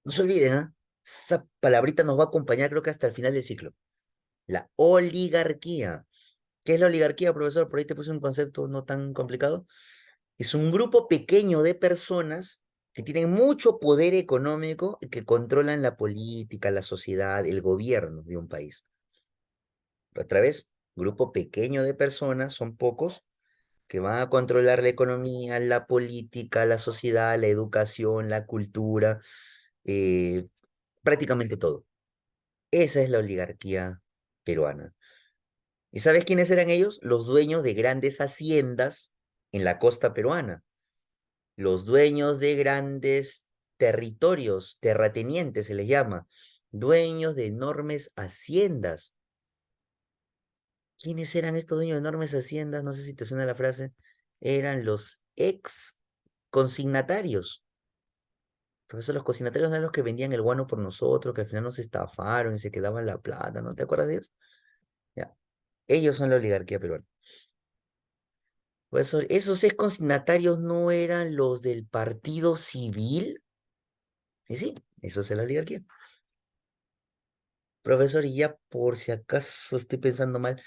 No se olviden, ¿ah? Esa palabrita nos va a acompañar creo que hasta el final del ciclo. La oligarquía. ¿Qué es la oligarquía, profesor? Por ahí te puse un concepto no tan complicado. Es un grupo pequeño de personas que tienen mucho poder económico y que controlan la política, la sociedad, el gobierno de un país. Otra vez, grupo pequeño de personas, son pocos, que van a controlar la economía, la política, la sociedad, la educación, la cultura, eh, prácticamente todo. Esa es la oligarquía peruana. ¿Y sabes quiénes eran ellos? Los dueños de grandes haciendas en la costa peruana, los dueños de grandes territorios, terratenientes se les llama, dueños de enormes haciendas. ¿Quiénes eran estos dueños de enormes haciendas? No sé si te suena la frase. Eran los ex consignatarios. Profesor, los consignatarios no eran los que vendían el guano por nosotros, que al final nos estafaron y se quedaban la plata, ¿no te acuerdas de ellos? Ya. Ellos son la oligarquía peruana. Profesor, esos ex consignatarios no eran los del partido civil. Y sí, eso es la oligarquía. Profesor, y ya por si acaso estoy pensando mal,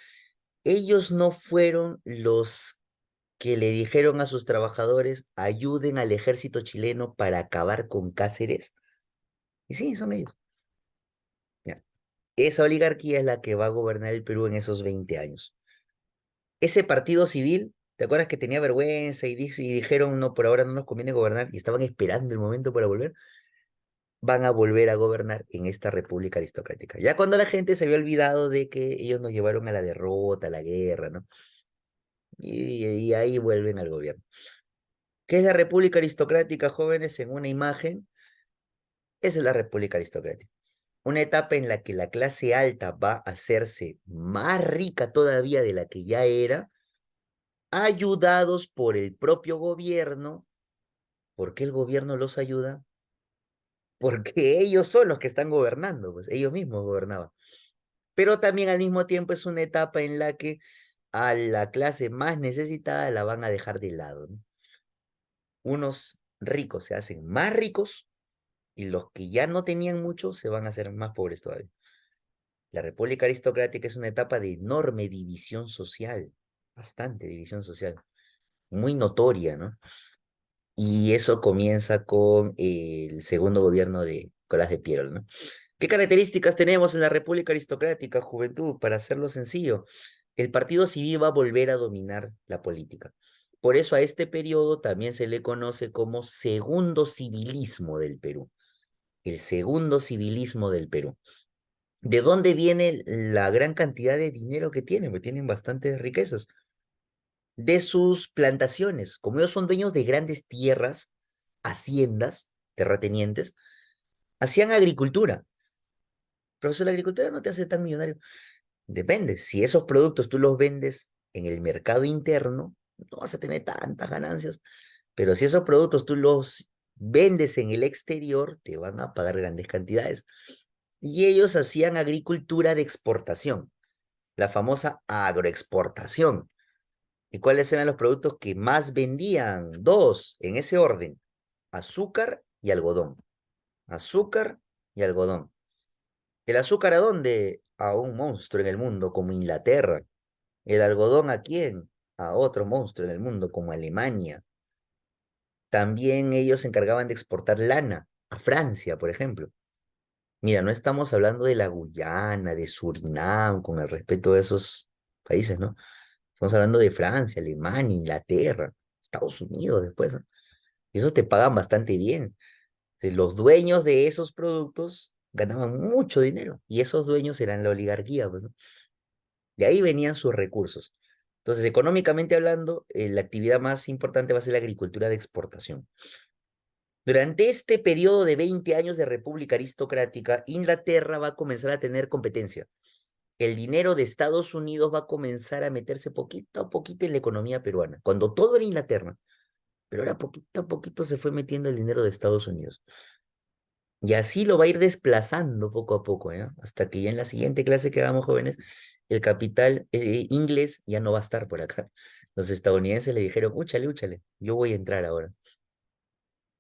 ellos no fueron los que le dijeron a sus trabajadores, ayuden al ejército chileno para acabar con Cáceres. Y sí, son ellos. Ya. Esa oligarquía es la que va a gobernar el Perú en esos 20 años. Ese partido civil, ¿te acuerdas que tenía vergüenza y dijeron, no, por ahora no nos conviene gobernar y estaban esperando el momento para volver? Van a volver a gobernar en esta república aristocrática. Ya cuando la gente se había olvidado de que ellos nos llevaron a la derrota, a la guerra, ¿no? Y ahí vuelven al gobierno. ¿Qué es la república aristocrática, jóvenes? En una imagen, esa es la república aristocrática. Una etapa en la que la clase alta va a hacerse más rica todavía de la que ya era, ayudados por el propio gobierno. ¿Por qué el gobierno los ayuda? Porque ellos son los que están gobernando, pues ellos mismos gobernaban. Pero también al mismo tiempo es una etapa en la que a la clase más necesitada la van a dejar de lado, ¿no? Unos ricos se hacen más ricos y los que ya no tenían mucho se van a hacer más pobres todavía. La República Aristocrática es una etapa de enorme división social, bastante división social, muy notoria, ¿no? Y eso comienza con el segundo gobierno de Nicolás de Piero, ¿no? ¿Qué características tenemos en la República Aristocrática, juventud? Para hacerlo sencillo, el partido civil va a volver a dominar la política. Por eso a este periodo también se le conoce como segundo civilismo del Perú, el segundo civilismo del Perú. ¿De dónde viene la gran cantidad de dinero que tienen? Porque tienen bastantes riquezas. De sus plantaciones. Como ellos son dueños de grandes tierras, haciendas, terratenientes, hacían agricultura. Profesor, la agricultura no te hace tan millonario. Depende, si esos productos tú los vendes en el mercado interno, no vas a tener tantas ganancias, pero si esos productos tú los vendes en el exterior, te van a pagar grandes cantidades. Y ellos hacían agricultura de exportación, la famosa agroexportación. ¿Y cuáles eran los productos que más vendían? Dos, en ese orden, azúcar y algodón. Azúcar y algodón. ¿El azúcar a dónde? A un monstruo en el mundo como Inglaterra. ¿El algodón a quién? A otro monstruo en el mundo como Alemania. También ellos se encargaban de exportar lana a Francia, por ejemplo. Mira, no estamos hablando de la Guyana, de Surinam, con el respeto de esos países, ¿no? Estamos hablando de Francia, Alemania, Inglaterra, Estados Unidos después, ¿no? Y esos te pagan bastante bien. Los dueños de esos productos ganaban mucho dinero y esos dueños eran la oligarquía, pues, ¿no? De ahí venían sus recursos. Entonces, económicamente hablando, la actividad más importante va a ser la agricultura de exportación. Durante este periodo de 20 años de república aristocrática, Inglaterra va a comenzar a tener competencia. El dinero de Estados Unidos va a comenzar a meterse poquito a poquito en la economía peruana, cuando todo era Inglaterra, pero ahora poquito a poquito se fue metiendo el dinero de Estados Unidos. Y así lo va a ir desplazando poco a poco, ¿eh? Hasta que ya en la siguiente clase que hagamos, jóvenes, el capital inglés ya no va a estar por acá. Los estadounidenses le dijeron, úchale, úchale, yo voy a entrar ahora.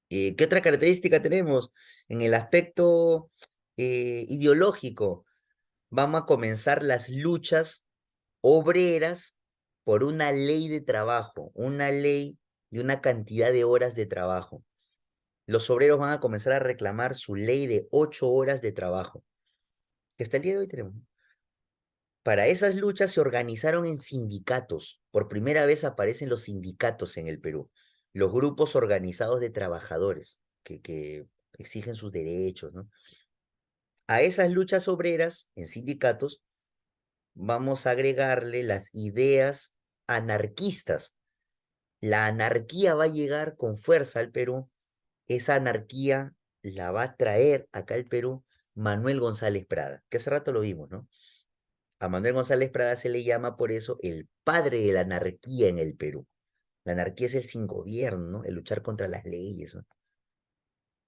¿Qué otra característica tenemos? En el aspecto ideológico, vamos a comenzar las luchas obreras por una ley de trabajo, una ley de una cantidad de horas de trabajo. Los obreros van a comenzar a reclamar su ley de 8 horas de trabajo, que hasta el día de hoy tenemos. Para esas luchas se organizaron en sindicatos. Por primera vez aparecen los sindicatos en el Perú, los grupos organizados de trabajadores que exigen sus derechos, ¿no? A esas luchas obreras en sindicatos vamos a agregarle las ideas anarquistas. La anarquía va a llegar con fuerza al Perú. Esa anarquía la va a traer acá al Perú Manuel González Prada, que hace rato lo vimos, ¿no? A Manuel González Prada se le llama por eso el padre de la anarquía en el Perú. La anarquía es el sin gobierno, ¿no? El luchar contra las leyes, ¿no?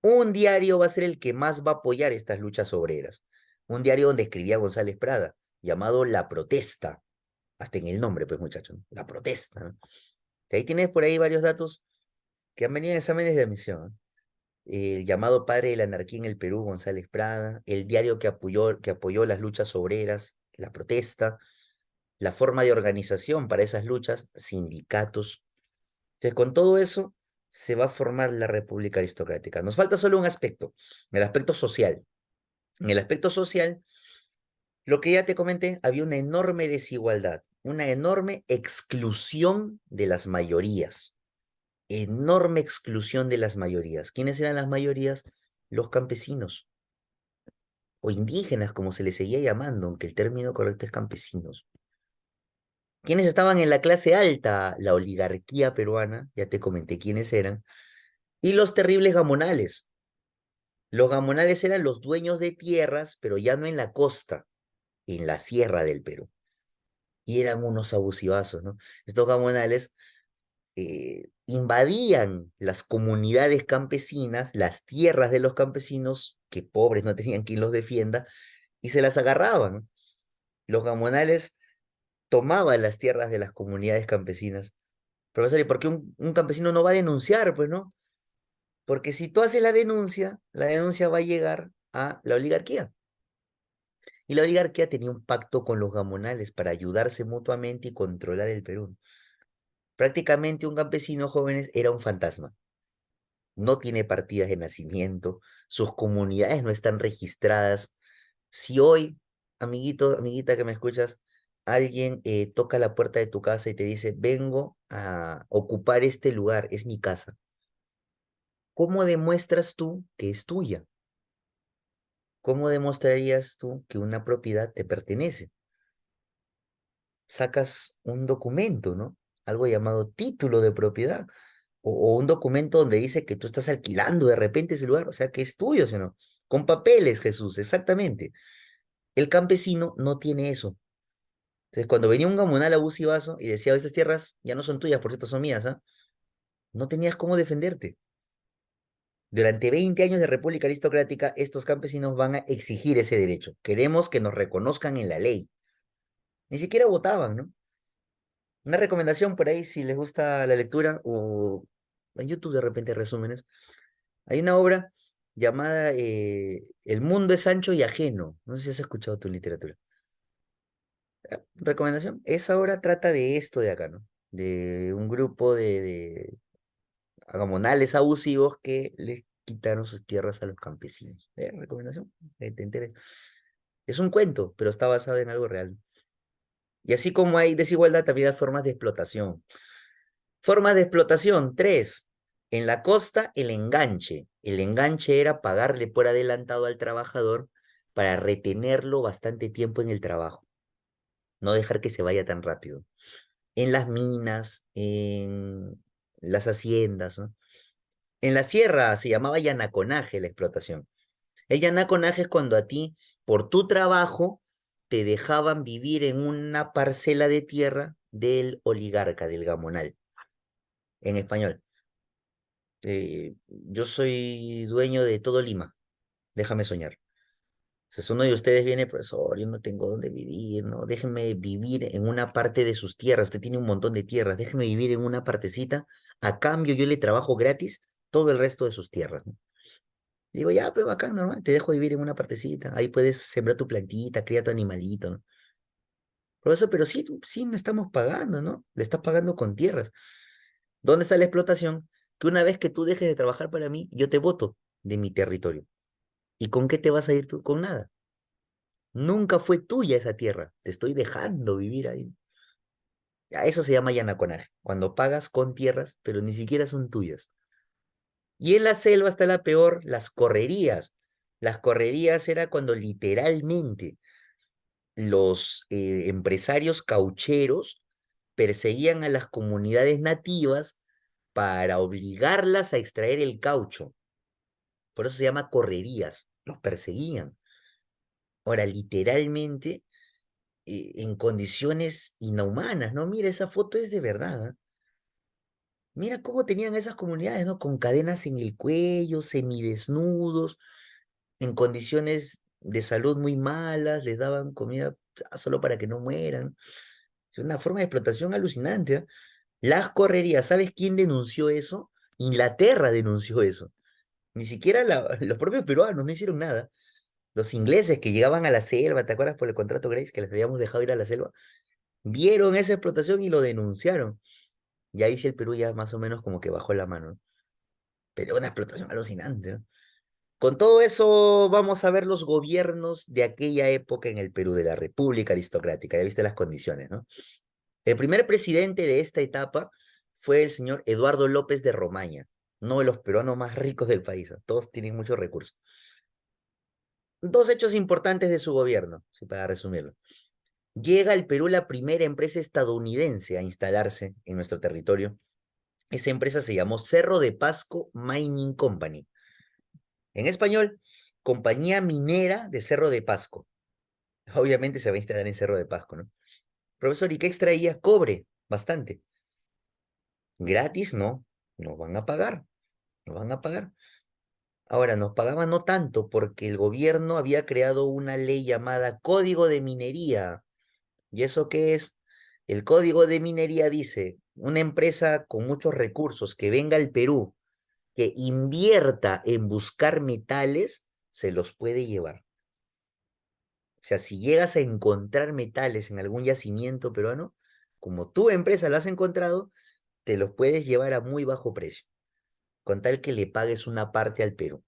Un diario va a ser el que más va a apoyar estas luchas obreras. Un diario donde escribía González Prada, llamado La Protesta. Hasta en el nombre, pues, muchachos, ¿no? La Protesta, ¿no? Y ahí tienes por ahí varios datos que han venido en exámenes de admisión, ¿no? El llamado padre de la anarquía en el Perú, González Prada, el diario que apoyó las luchas obreras, La Protesta, la forma de organización para esas luchas, sindicatos. Entonces, con todo eso se va a formar la República Aristocrática. Nos falta solo un aspecto, el aspecto social. En el aspecto social, lo que ya te comenté, había una enorme desigualdad, una enorme exclusión de las mayorías, enorme exclusión de las mayorías. ¿Quiénes eran las mayorías? Los campesinos o indígenas, como se les seguía llamando, aunque el término correcto es campesinos. ¿Quiénes estaban en la clase alta? La oligarquía peruana, ya te comenté quiénes eran, y los terribles gamonales. Los gamonales eran los dueños de tierras, pero ya no en la costa, en la sierra del Perú. Y eran unos abusivazos, ¿no? Estos gamonales invadían las comunidades campesinas, las tierras de los campesinos, que pobres no tenían quien los defienda, y se las agarraban. Los gamonales tomaban las tierras de las comunidades campesinas. Profesor, ¿y por qué un campesino no va a denunciar? Pues no, porque si tú haces la denuncia va a llegar a la oligarquía. Y la oligarquía tenía un pacto con los gamonales para ayudarse mutuamente y controlar el Perú. Prácticamente un campesino, jóvenes, era un fantasma. No tiene partidas de nacimiento, sus comunidades no están registradas. Si hoy, amiguito, amiguita que me escuchas, alguien toca la puerta de tu casa y te dice, vengo a ocupar este lugar, es mi casa, ¿cómo demuestras tú que es tuya? ¿Cómo demostrarías tú que una propiedad te pertenece? Sacas un documento, ¿no? Algo llamado título de propiedad, o un documento donde dice que tú estás alquilando de repente ese lugar, o sea, que es tuyo, ¿sí o no? Con papeles, Jesús, exactamente. El campesino no tiene eso. Entonces, cuando venía un gamonal abusivazo y decía, estas tierras ya no son tuyas, por cierto, son mías, ¿ah? No tenías cómo defenderte. Durante 20 años de República Aristocrática, estos campesinos van a exigir ese derecho. Queremos que nos reconozcan en la ley. Ni siquiera votaban, ¿no? Una recomendación por ahí, si les gusta la lectura, o en YouTube de repente resúmenes. Hay una obra llamada El mundo es ancho y ajeno. No sé si has escuchado tu literatura. Recomendación. Esa obra trata de esto de acá, ¿no? De un grupo de gamonales abusivos que les quitaron sus tierras a los campesinos. Recomendación. Te enteres. Es un cuento, pero está basado en algo real. Y así como hay desigualdad, también hay formas de explotación. Formas de explotación, tres. En la costa, el enganche. El enganche era pagarle por adelantado al trabajador para retenerlo bastante tiempo en el trabajo, no dejar que se vaya tan rápido. En las minas, en las haciendas, ¿no? En la sierra se llamaba yanaconaje la explotación. El yanaconaje es cuando a ti, por tu trabajo, te dejaban vivir en una parcela de tierra del oligarca, del gamonal, en español. Yo soy dueño de todo Lima, déjame soñar. Si uno de ustedes viene, profesor, yo no tengo dónde vivir, ¿no? Déjeme vivir en una parte de sus tierras, usted tiene un montón de tierras, déjeme vivir en una partecita, a cambio yo le trabajo gratis todo el resto de sus tierras, ¿no? Digo, ya, pero acá normal, te dejo vivir en una partecita, ahí puedes sembrar tu plantita, cría tu animalito, ¿no? Profesor, pero sí, sí me estamos pagando, ¿no? Le estás pagando con tierras. ¿Dónde está la explotación? Que una vez que tú dejes de trabajar para mí, yo te voto de mi territorio. ¿Y con qué te vas a ir tú? Con nada. Nunca fue tuya esa tierra, te estoy dejando vivir ahí. A eso se llama yanaconaje, cuando pagas con tierras, pero ni siquiera son tuyas. Y en la selva está la peor, las correrías. Las correrías era cuando literalmente los empresarios caucheros perseguían a las comunidades nativas para obligarlas a extraer el caucho. Por eso se llama correrías, los perseguían. Ahora, literalmente, en condiciones inhumanas, ¿no? Mira, esa foto es de verdad, ¿ah? Mira cómo tenían esas comunidades, ¿no? Con cadenas en el cuello, semidesnudos, en condiciones de salud muy malas, les daban comida solo para que no mueran. Es una forma de explotación alucinante, ¿ah? Las correrías, ¿sabes quién denunció eso? Inglaterra denunció eso. Ni siquiera los propios peruanos no hicieron nada. Los ingleses que llegaban a la selva, ¿te acuerdas por el contrato Grace que les habíamos dejado ir a la selva? Vieron esa explotación y lo denunciaron. Y ahí sí el Perú ya más o menos como que bajó la mano, ¿no? Pero una explotación alucinante, ¿no? Con todo eso vamos a ver los gobiernos de aquella época en el Perú, de la República Aristocrática. Ya viste las condiciones, ¿no? El primer presidente de esta etapa fue el señor Eduardo López de Romaña, uno de los peruanos más ricos del país, ¿no? Todos tienen muchos recursos. Dos hechos importantes de su gobierno, sí, para resumirlo. Llega al Perú la primera empresa estadounidense a instalarse en nuestro territorio. Esa empresa se llamó Cerro de Pasco Mining Company. En español, Compañía Minera de Cerro de Pasco. Obviamente se va a instalar en Cerro de Pasco, ¿no? Profesor, ¿y qué extraía? Cobre, bastante. Gratis, no, nos van a pagar, nos van a pagar. Ahora, nos pagaban no tanto porque el gobierno había creado una ley llamada Código de Minería. ¿Y eso qué es? El Código de Minería dice, una empresa con muchos recursos que venga al Perú, que invierta en buscar metales, se los puede llevar. O sea, si llegas a encontrar metales en algún yacimiento peruano, como tu empresa lo has encontrado, te los puedes llevar a muy bajo precio, con tal que le pagues una parte al Perú.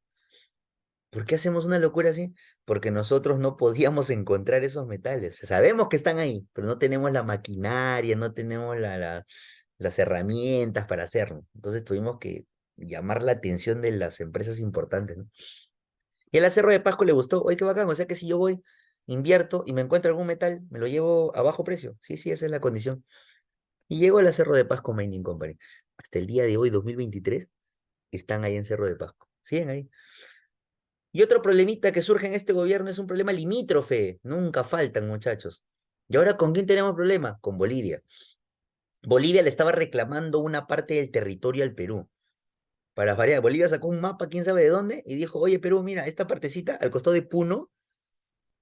¿Por qué hacemos una locura así? Porque nosotros no podíamos encontrar esos metales. Sabemos que están ahí, pero no tenemos la maquinaria, no tenemos las herramientas para hacerlo. Entonces tuvimos que llamar la atención de las empresas importantes, ¿no? Y el Cerro de Pasco le gustó. Oye, qué bacán. O sea que si yo voy, invierto y me encuentro algún metal, me lo llevo a bajo precio. Sí, sí, esa es la condición. Y llegó el Cerro de Pasco Mining Company. Hasta el día de hoy, 2023, están ahí en Cerro de Pasco. Siguen ahí. Y otro problemita que surge en este gobierno es un problema limítrofe. Nunca faltan, muchachos. ¿Y ahora con quién tenemos problema? Con Bolivia. Bolivia le estaba reclamando una parte del territorio al Perú. Para variar, Bolivia sacó un mapa, quién sabe de dónde, y dijo, oye, Perú, mira, esta partecita al costado de Puno,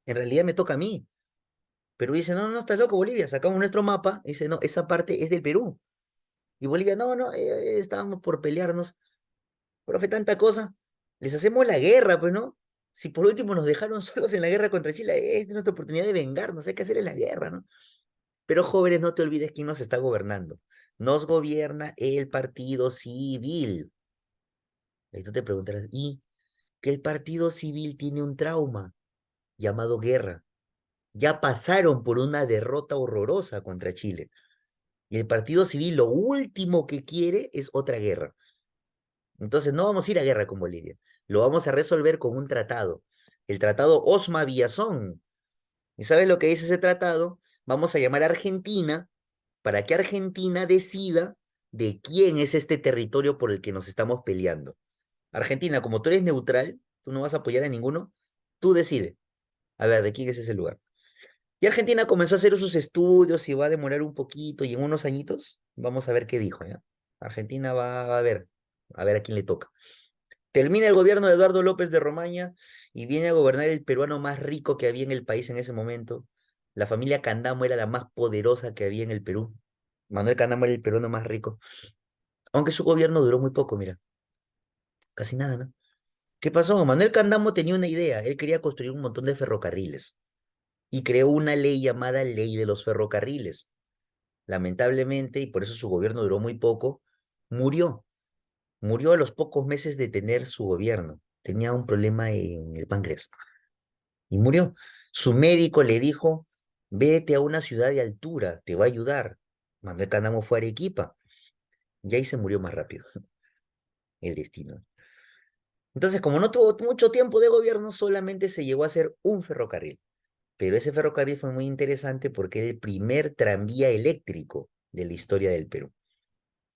en realidad me toca a mí. Perú dice, no, no, estás loco, Bolivia. Sacamos nuestro mapa, y dice, no, esa parte es del Perú. Y Bolivia, no, no, estábamos por pelearnos. Profe, tanta cosa. Les hacemos la guerra, pues, ¿no? Si por último nos dejaron solos en la guerra contra Chile, es nuestra oportunidad de vengarnos, hay que hacer la guerra, ¿no? Pero jóvenes, no te olvides quién nos está gobernando. Nos gobierna el Partido Civil. Y tú te preguntarás, ¿y que el Partido Civil tiene un trauma llamado guerra? Ya pasaron por una derrota horrorosa contra Chile. Y el Partido Civil lo último que quiere es otra guerra. Entonces no vamos a ir a guerra con Bolivia, lo vamos a resolver con un tratado, el tratado Osma Villazón. ¿Y sabes lo que dice ese tratado? Vamos a llamar a Argentina para que Argentina decida de quién es este territorio por el que nos estamos peleando. Argentina, como tú eres neutral, tú no vas a apoyar a ninguno, tú decides. A ver, ¿de quién es ese lugar? Y Argentina comenzó a hacer sus estudios y va a demorar un poquito y en unos añitos vamos a ver qué dijo, ¿ya? Argentina va a ver a quién le toca. Termina el gobierno de Eduardo López de Romaña y viene a gobernar el peruano más rico que había en el país en ese momento. La familia Candamo era la más poderosa que había en el Perú. Manuel Candamo era el peruano más rico. Aunque su gobierno duró muy poco, mira, casi nada, ¿no? ¿Qué pasó? Manuel Candamo tenía una idea. Él quería construir un montón de ferrocarriles y creó una ley llamada Ley de los Ferrocarriles. Lamentablemente, y por eso su gobierno duró muy poco, murió. Murió a los pocos meses de tener su gobierno. Tenía un problema en el páncreas. y murió. Su médico le dijo, vete a una ciudad de altura, te va a ayudar. Manuel Candamo fue a Arequipa y ahí se murió más rápido, el destino. Entonces, como no tuvo mucho tiempo de gobierno, solamente se llegó a hacer un ferrocarril. Pero ese ferrocarril fue muy interesante porque era el primer tranvía eléctrico de la historia del Perú.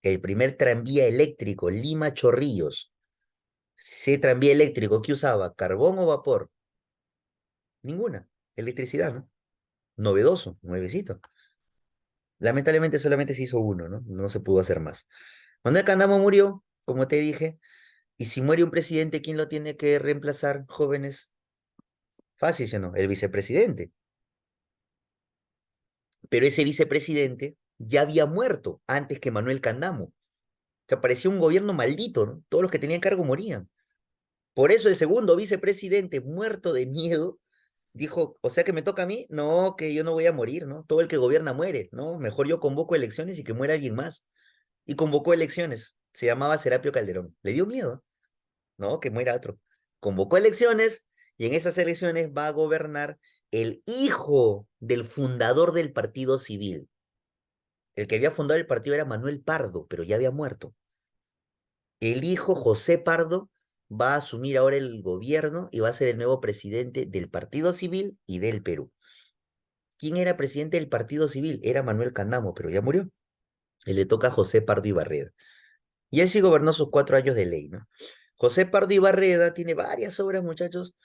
El primer tranvía eléctrico, Lima Chorrillos. ¿Ese tranvía eléctrico que usaba? ¿Carbón o vapor? Ninguna. Electricidad, ¿no? Novedoso, nuevecito. Lamentablemente solamente se hizo uno, ¿no? No se pudo hacer más. Manuel Candamo murió, como te dije, y si muere un presidente, ¿quién lo tiene que reemplazar, jóvenes? Fácil, ¿sí o no? El vicepresidente. Pero ese vicepresidente ya había muerto antes que Manuel Candamo. O sea, parecía un gobierno maldito, ¿no? Todos los que tenían cargo morían. Por eso el segundo vicepresidente, muerto de miedo, dijo, o sea que me toca a mí, no, que yo no voy a morir, ¿no? Todo el que gobierna muere, ¿no? Mejor yo convoco elecciones y que muera alguien más. Y convocó elecciones. Se llamaba Serapio Calderón. Le dio miedo, ¿no? Que muera otro. Convocó elecciones y en esas elecciones va a gobernar el hijo del fundador del Partido Civil. El que había fundado el partido era Manuel Pardo, pero ya había muerto. El hijo, José Pardo, va a asumir ahora el gobierno y va a ser el nuevo presidente del Partido Civil y del Perú. ¿Quién era presidente del Partido Civil? Era Manuel Candamo, pero ya murió. Y le toca a José Pardo Ibarreda. Y él sí gobernó sus 4 años de ley, ¿no? José Pardo Ibarreda tiene varias obras, muchachos,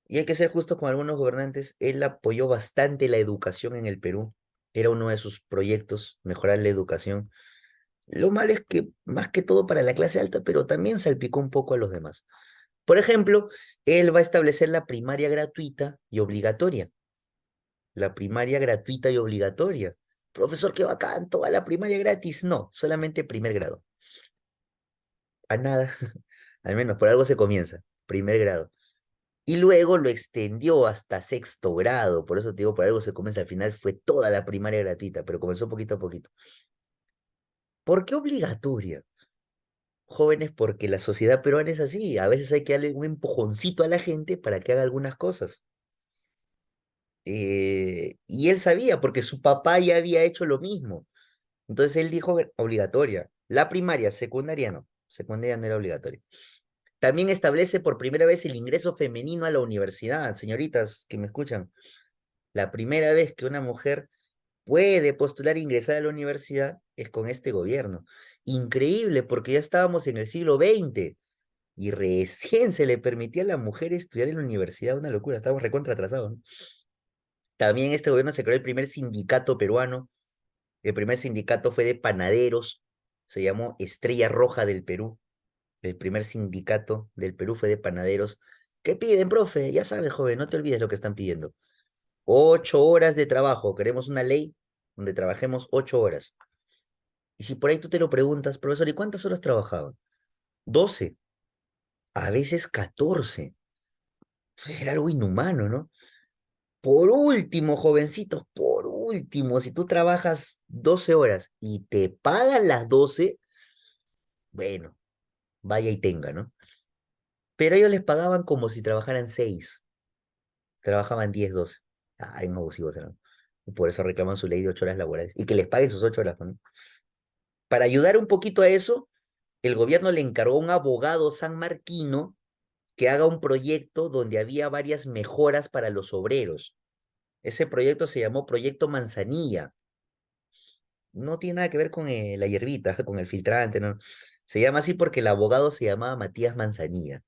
y hay que ser justos con algunos gobernantes. Él apoyó bastante la educación en el Perú. Era uno de sus proyectos, mejorar la educación. Lo malo es que, más que todo para la clase alta, pero también salpicó un poco a los demás. Por ejemplo, él va a establecer la primaria gratuita y obligatoria. La primaria gratuita y obligatoria. Profesor, qué bacán, toda la primaria gratis. No, solamente primer grado. A nada. Al menos por algo se comienza. Primer grado. Y luego lo extendió hasta sexto grado. Por eso te digo, por algo se comienza. Al final fue toda la primaria gratuita, pero comenzó poquito a poquito. ¿Por qué obligatoria? Jóvenes, porque la sociedad peruana es así. A veces hay que darle un empujoncito a la gente para que haga algunas cosas. Y él sabía, porque su papá ya había hecho lo mismo. Entonces él dijo obligatoria. La primaria, secundaria no. Secundaria no era obligatoria. También establece por primera vez el ingreso femenino a la universidad. Señoritas que me escuchan, la primera vez que una mujer puede postular e ingresar a la universidad es con este gobierno. Increíble, porque ya estábamos en el siglo XX y recién se le permitía a la mujer estudiar en la universidad. Una locura, estamos recontra atrasados, ¿no? También en este gobierno se creó el primer sindicato peruano. El primer sindicato fue de panaderos, se llamó Estrella Roja del Perú. El primer sindicato del Perú fue de panaderos. ¿Qué piden, profe? Ya sabes, joven, no te olvides lo que están pidiendo. 8 horas de trabajo. Queremos una ley donde trabajemos 8 horas. Y si por ahí tú te lo preguntas, profesor, ¿y cuántas horas trabajaban? 12, a veces 14. Pues era algo inhumano, ¿no? Por último, jovencitos, por último, si tú trabajas 12 horas y te pagan las 12, bueno, vaya y tenga, ¿no? Pero ellos les pagaban como si trabajaran 6, trabajaban 10, 12. Ay, no abusivos eran. Y por eso reclaman su ley de 8 horas laborales y que les paguen sus 8 horas, ¿no? Para ayudar un poquito a eso, el gobierno le encargó a un abogado sanmarquino que haga un proyecto donde había varias mejoras para los obreros. Ese proyecto se llamó Proyecto Manzanilla. No tiene nada que ver con la hierbita, con el filtrante, ¿no? Se llama así porque el abogado se llamaba Matías Manzanilla.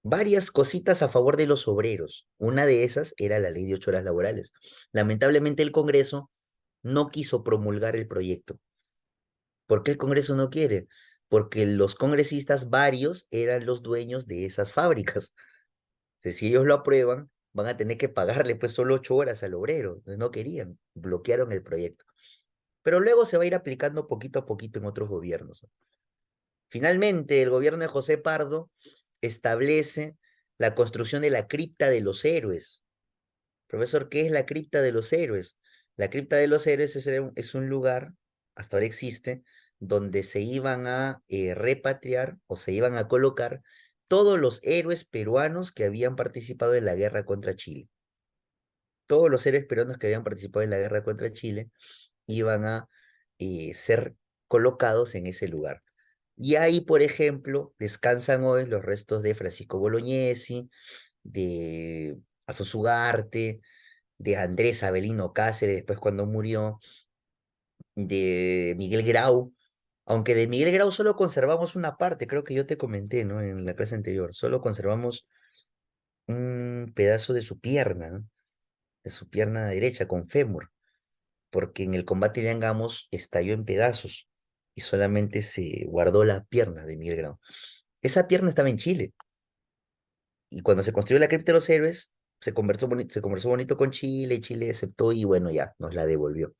Varias cositas a favor de los obreros. Una de esas era la ley de 8 horas laborales. Lamentablemente el Congreso no quiso promulgar el proyecto. ¿Por qué el Congreso no quiere? Porque los congresistas varios eran los dueños de esas fábricas. Entonces, si ellos lo aprueban, van a tener que pagarle pues solo 8 horas al obrero. Entonces, no querían, bloquearon el proyecto. Pero luego se va a ir aplicando poquito a poquito en otros gobiernos, ¿no? Finalmente, el gobierno de José Pardo establece la construcción de la cripta de los héroes. Profesor, ¿qué es la cripta de los héroes? La cripta de los héroes es un lugar, hasta ahora existe, donde se iban a repatriar o se iban a colocar todos los héroes peruanos que habían participado en la guerra contra Chile. Todos los héroes peruanos que habían participado en la guerra contra Chile iban a ser colocados en ese lugar. Y ahí, por ejemplo, descansan hoy los restos de Francisco Bolognesi, de Alfonso Ugarte, de Andrés Avelino Cáceres, después cuando murió, de Miguel Grau, aunque de Miguel Grau solo conservamos una parte, creo que yo te comenté, ¿no? En la clase anterior, solo conservamos un pedazo de su pierna, ¿no? De su pierna derecha con fémur, porque en el combate de Angamos estalló en pedazos y solamente se guardó la pierna de Miguel Grau. Esa pierna estaba en Chile y cuando se construyó la cripta de los héroes, se conversó bonito con Chile, Chile aceptó y bueno, ya, nos la devolvió.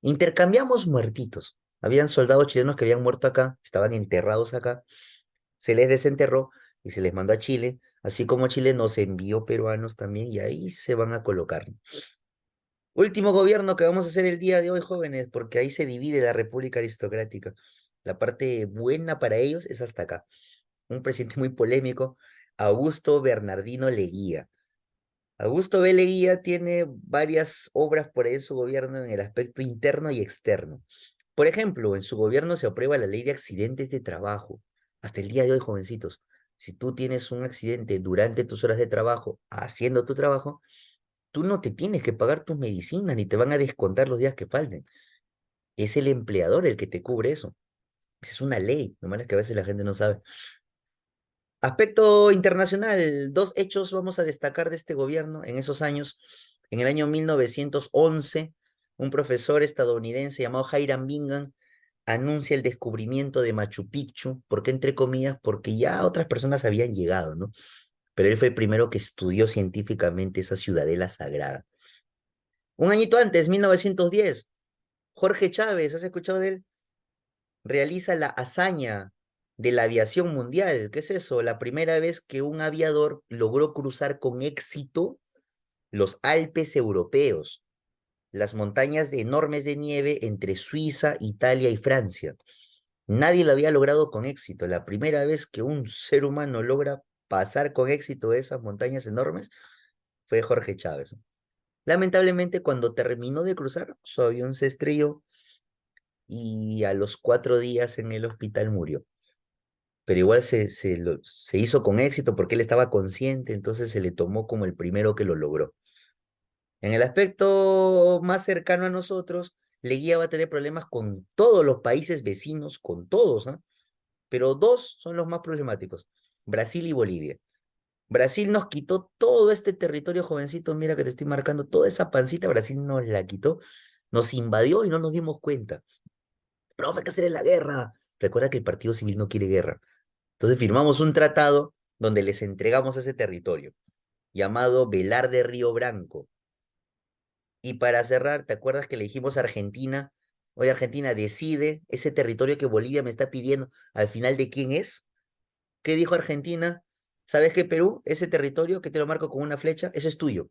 Intercambiamos muertitos. Habían soldados chilenos que habían muerto acá, estaban enterrados acá, se les desenterró y se les mandó a Chile, así como Chile nos envió peruanos también y ahí se van a colocar. Último gobierno que vamos a hacer el día de hoy, jóvenes, porque ahí se divide la República Aristocrática. La parte buena para ellos es hasta acá. Un presidente muy polémico, Augusto Bernardino Leguía. Augusto B. Leguía tiene varias obras por ahí en su gobierno en el aspecto interno y externo. Por ejemplo, en su gobierno se aprueba la ley de accidentes de trabajo. Hasta el día de hoy, jovencitos, si tú tienes un accidente durante tus horas de trabajo, haciendo tu trabajo, tú no te tienes que pagar tus medicinas ni te van a descontar los días que falten. Es el empleador el que te cubre eso. Esa es una ley, lo malo es que a veces la gente no sabe. Aspecto internacional, dos hechos vamos a destacar de este gobierno en esos años. En el año 1911, un profesor estadounidense llamado Hiram Bingham anuncia el descubrimiento de Machu Picchu. ¿Por qué entre comillas? Porque ya otras personas habían llegado, ¿no? Pero él fue el primero que estudió científicamente esa ciudadela sagrada. Un añito antes, 1910, Jorge Chávez, ¿has escuchado de él? Realiza la hazaña de la aviación mundial. ¿Qué es eso? La primera vez que un aviador logró cruzar con éxito los Alpes europeos, las montañas enormes de nieve entre Suiza, Italia y Francia. Nadie lo había logrado con éxito. La primera vez que un ser humano logra pasar con éxito esas montañas enormes fue Jorge Chávez. Lamentablemente, cuando terminó de cruzar, su avión se estrelló y a los 4 días en el hospital murió. Pero igual se hizo con éxito porque él estaba consciente, entonces se le tomó como el primero que lo logró. En el aspecto más cercano a nosotros, Leguía va a tener problemas con todos los países vecinos, con todos, ¿ah? Pero dos son los más problemáticos, Brasil y Bolivia. Brasil nos quitó todo este territorio, jovencito, mira que te estoy marcando, toda esa pancita, Brasil nos la quitó, nos invadió y no nos dimos cuenta. Profe, hay que hacer la guerra. Recuerda que el Partido Civil no quiere guerra. Entonces firmamos un tratado donde les entregamos ese territorio, llamado Velar de Río Branco. Y para cerrar, ¿te acuerdas que le dijimos a Argentina, oye Argentina, decide ese territorio que Bolivia me está pidiendo, al final de quién es? ¿Qué dijo Argentina? ¿Sabes qué, Perú? Ese territorio que te lo marco con una flecha, eso es tuyo.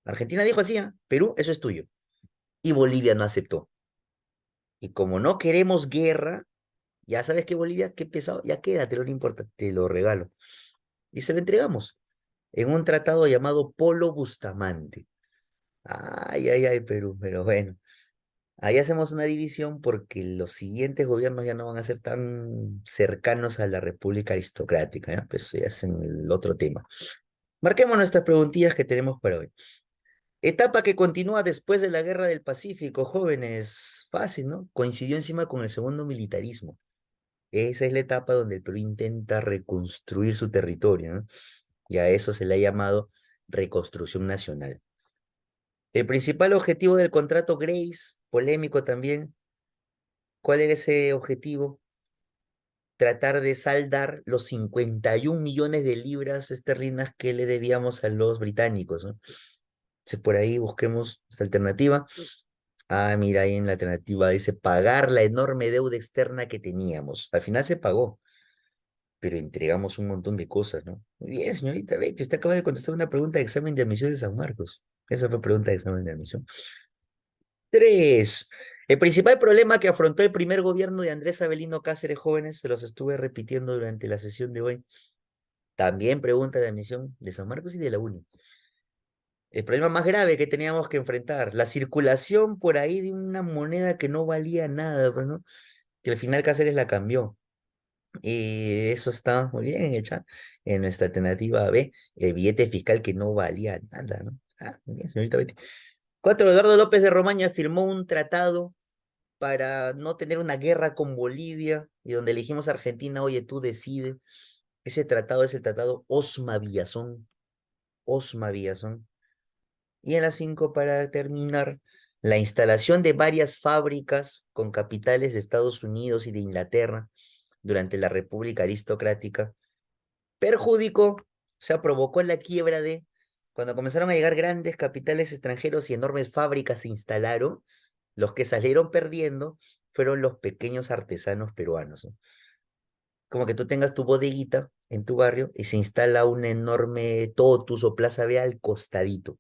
Argentina dijo así, ¿ah? Perú, eso es tuyo. Y Bolivia no aceptó. Y como no queremos guerra, ya sabes que Bolivia, qué pesado, ya quédatelo, no importa, te lo regalo. Y se lo entregamos en un tratado llamado Polo Bustamante. Ay, ay, ay, Perú, pero bueno, ahí hacemos una división porque los siguientes gobiernos ya no van a ser tan cercanos a la República Aristocrática, ¿ya? Pues ya es en el otro tema. Marquemos nuestras preguntillas que tenemos para hoy. Etapa que continúa después de la Guerra del Pacífico, jóvenes, fácil, ¿no? Coincidió encima con el segundo militarismo. Esa es la etapa donde el Perú intenta reconstruir su territorio, ¿no? Y a eso se le ha llamado reconstrucción nacional. El principal objetivo del contrato Grace, polémico también, ¿cuál era ese objetivo? Tratar de saldar los 51 millones de libras esterlinas que le debíamos a los británicos, ¿no? Si por ahí busquemos esta alternativa. Ah, mira, ahí en la alternativa dice pagar la enorme deuda externa que teníamos. Al final se pagó, pero entregamos un montón de cosas, ¿no? Muy bien, señorita Betty, usted acaba de contestar una pregunta de examen de admisión de San Marcos. Esa fue pregunta de examen de admisión. Tres. El principal problema que afrontó el primer gobierno de Andrés Avelino Cáceres, jóvenes, se los estuve repitiendo durante la sesión de hoy, También pregunta de admisión de San Marcos y de la UNI. El problema más grave que teníamos que enfrentar, la circulación por ahí de una moneda que no valía nada, pues, ¿no? Que al final Cáceres la cambió. Y eso está muy bien hecha en nuestra alternativa B, el billete fiscal que no valía nada, ¿no? Ah, muy bien, señorita Betty. Cuatro, Eduardo López de Romaña firmó un tratado para no tener una guerra con Bolivia y donde elegimos a Argentina, oye, tú decides. Ese tratado es el tratado Osma-Villazón. Osma-Villazón. Y en las cinco, para terminar, la instalación de varias fábricas con capitales de Estados Unidos y de Inglaterra durante la República Aristocrática perjudicó, o sea, provocó la quiebra de, cuando comenzaron a llegar grandes capitales extranjeros y enormes fábricas se instalaron, los que salieron perdiendo fueron los pequeños artesanos peruanos, ¿no? Como que tú tengas tu bodeguita en tu barrio y se instala un enorme totus o plaza B al costadito.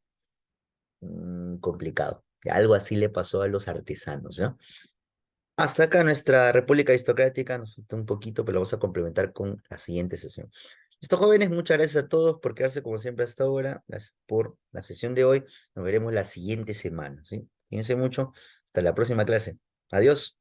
Complicado. Algo así le pasó a los artesanos, ¿no? Hasta acá nuestra República Aristocrática, nos falta un poquito, pero lo vamos a complementar con la siguiente sesión. Listo, jóvenes, muchas gracias a todos por quedarse como siempre hasta ahora. Gracias por la sesión de hoy. Nos veremos la siguiente semana, ¿sí? Cuídense mucho. Hasta la próxima clase. Adiós.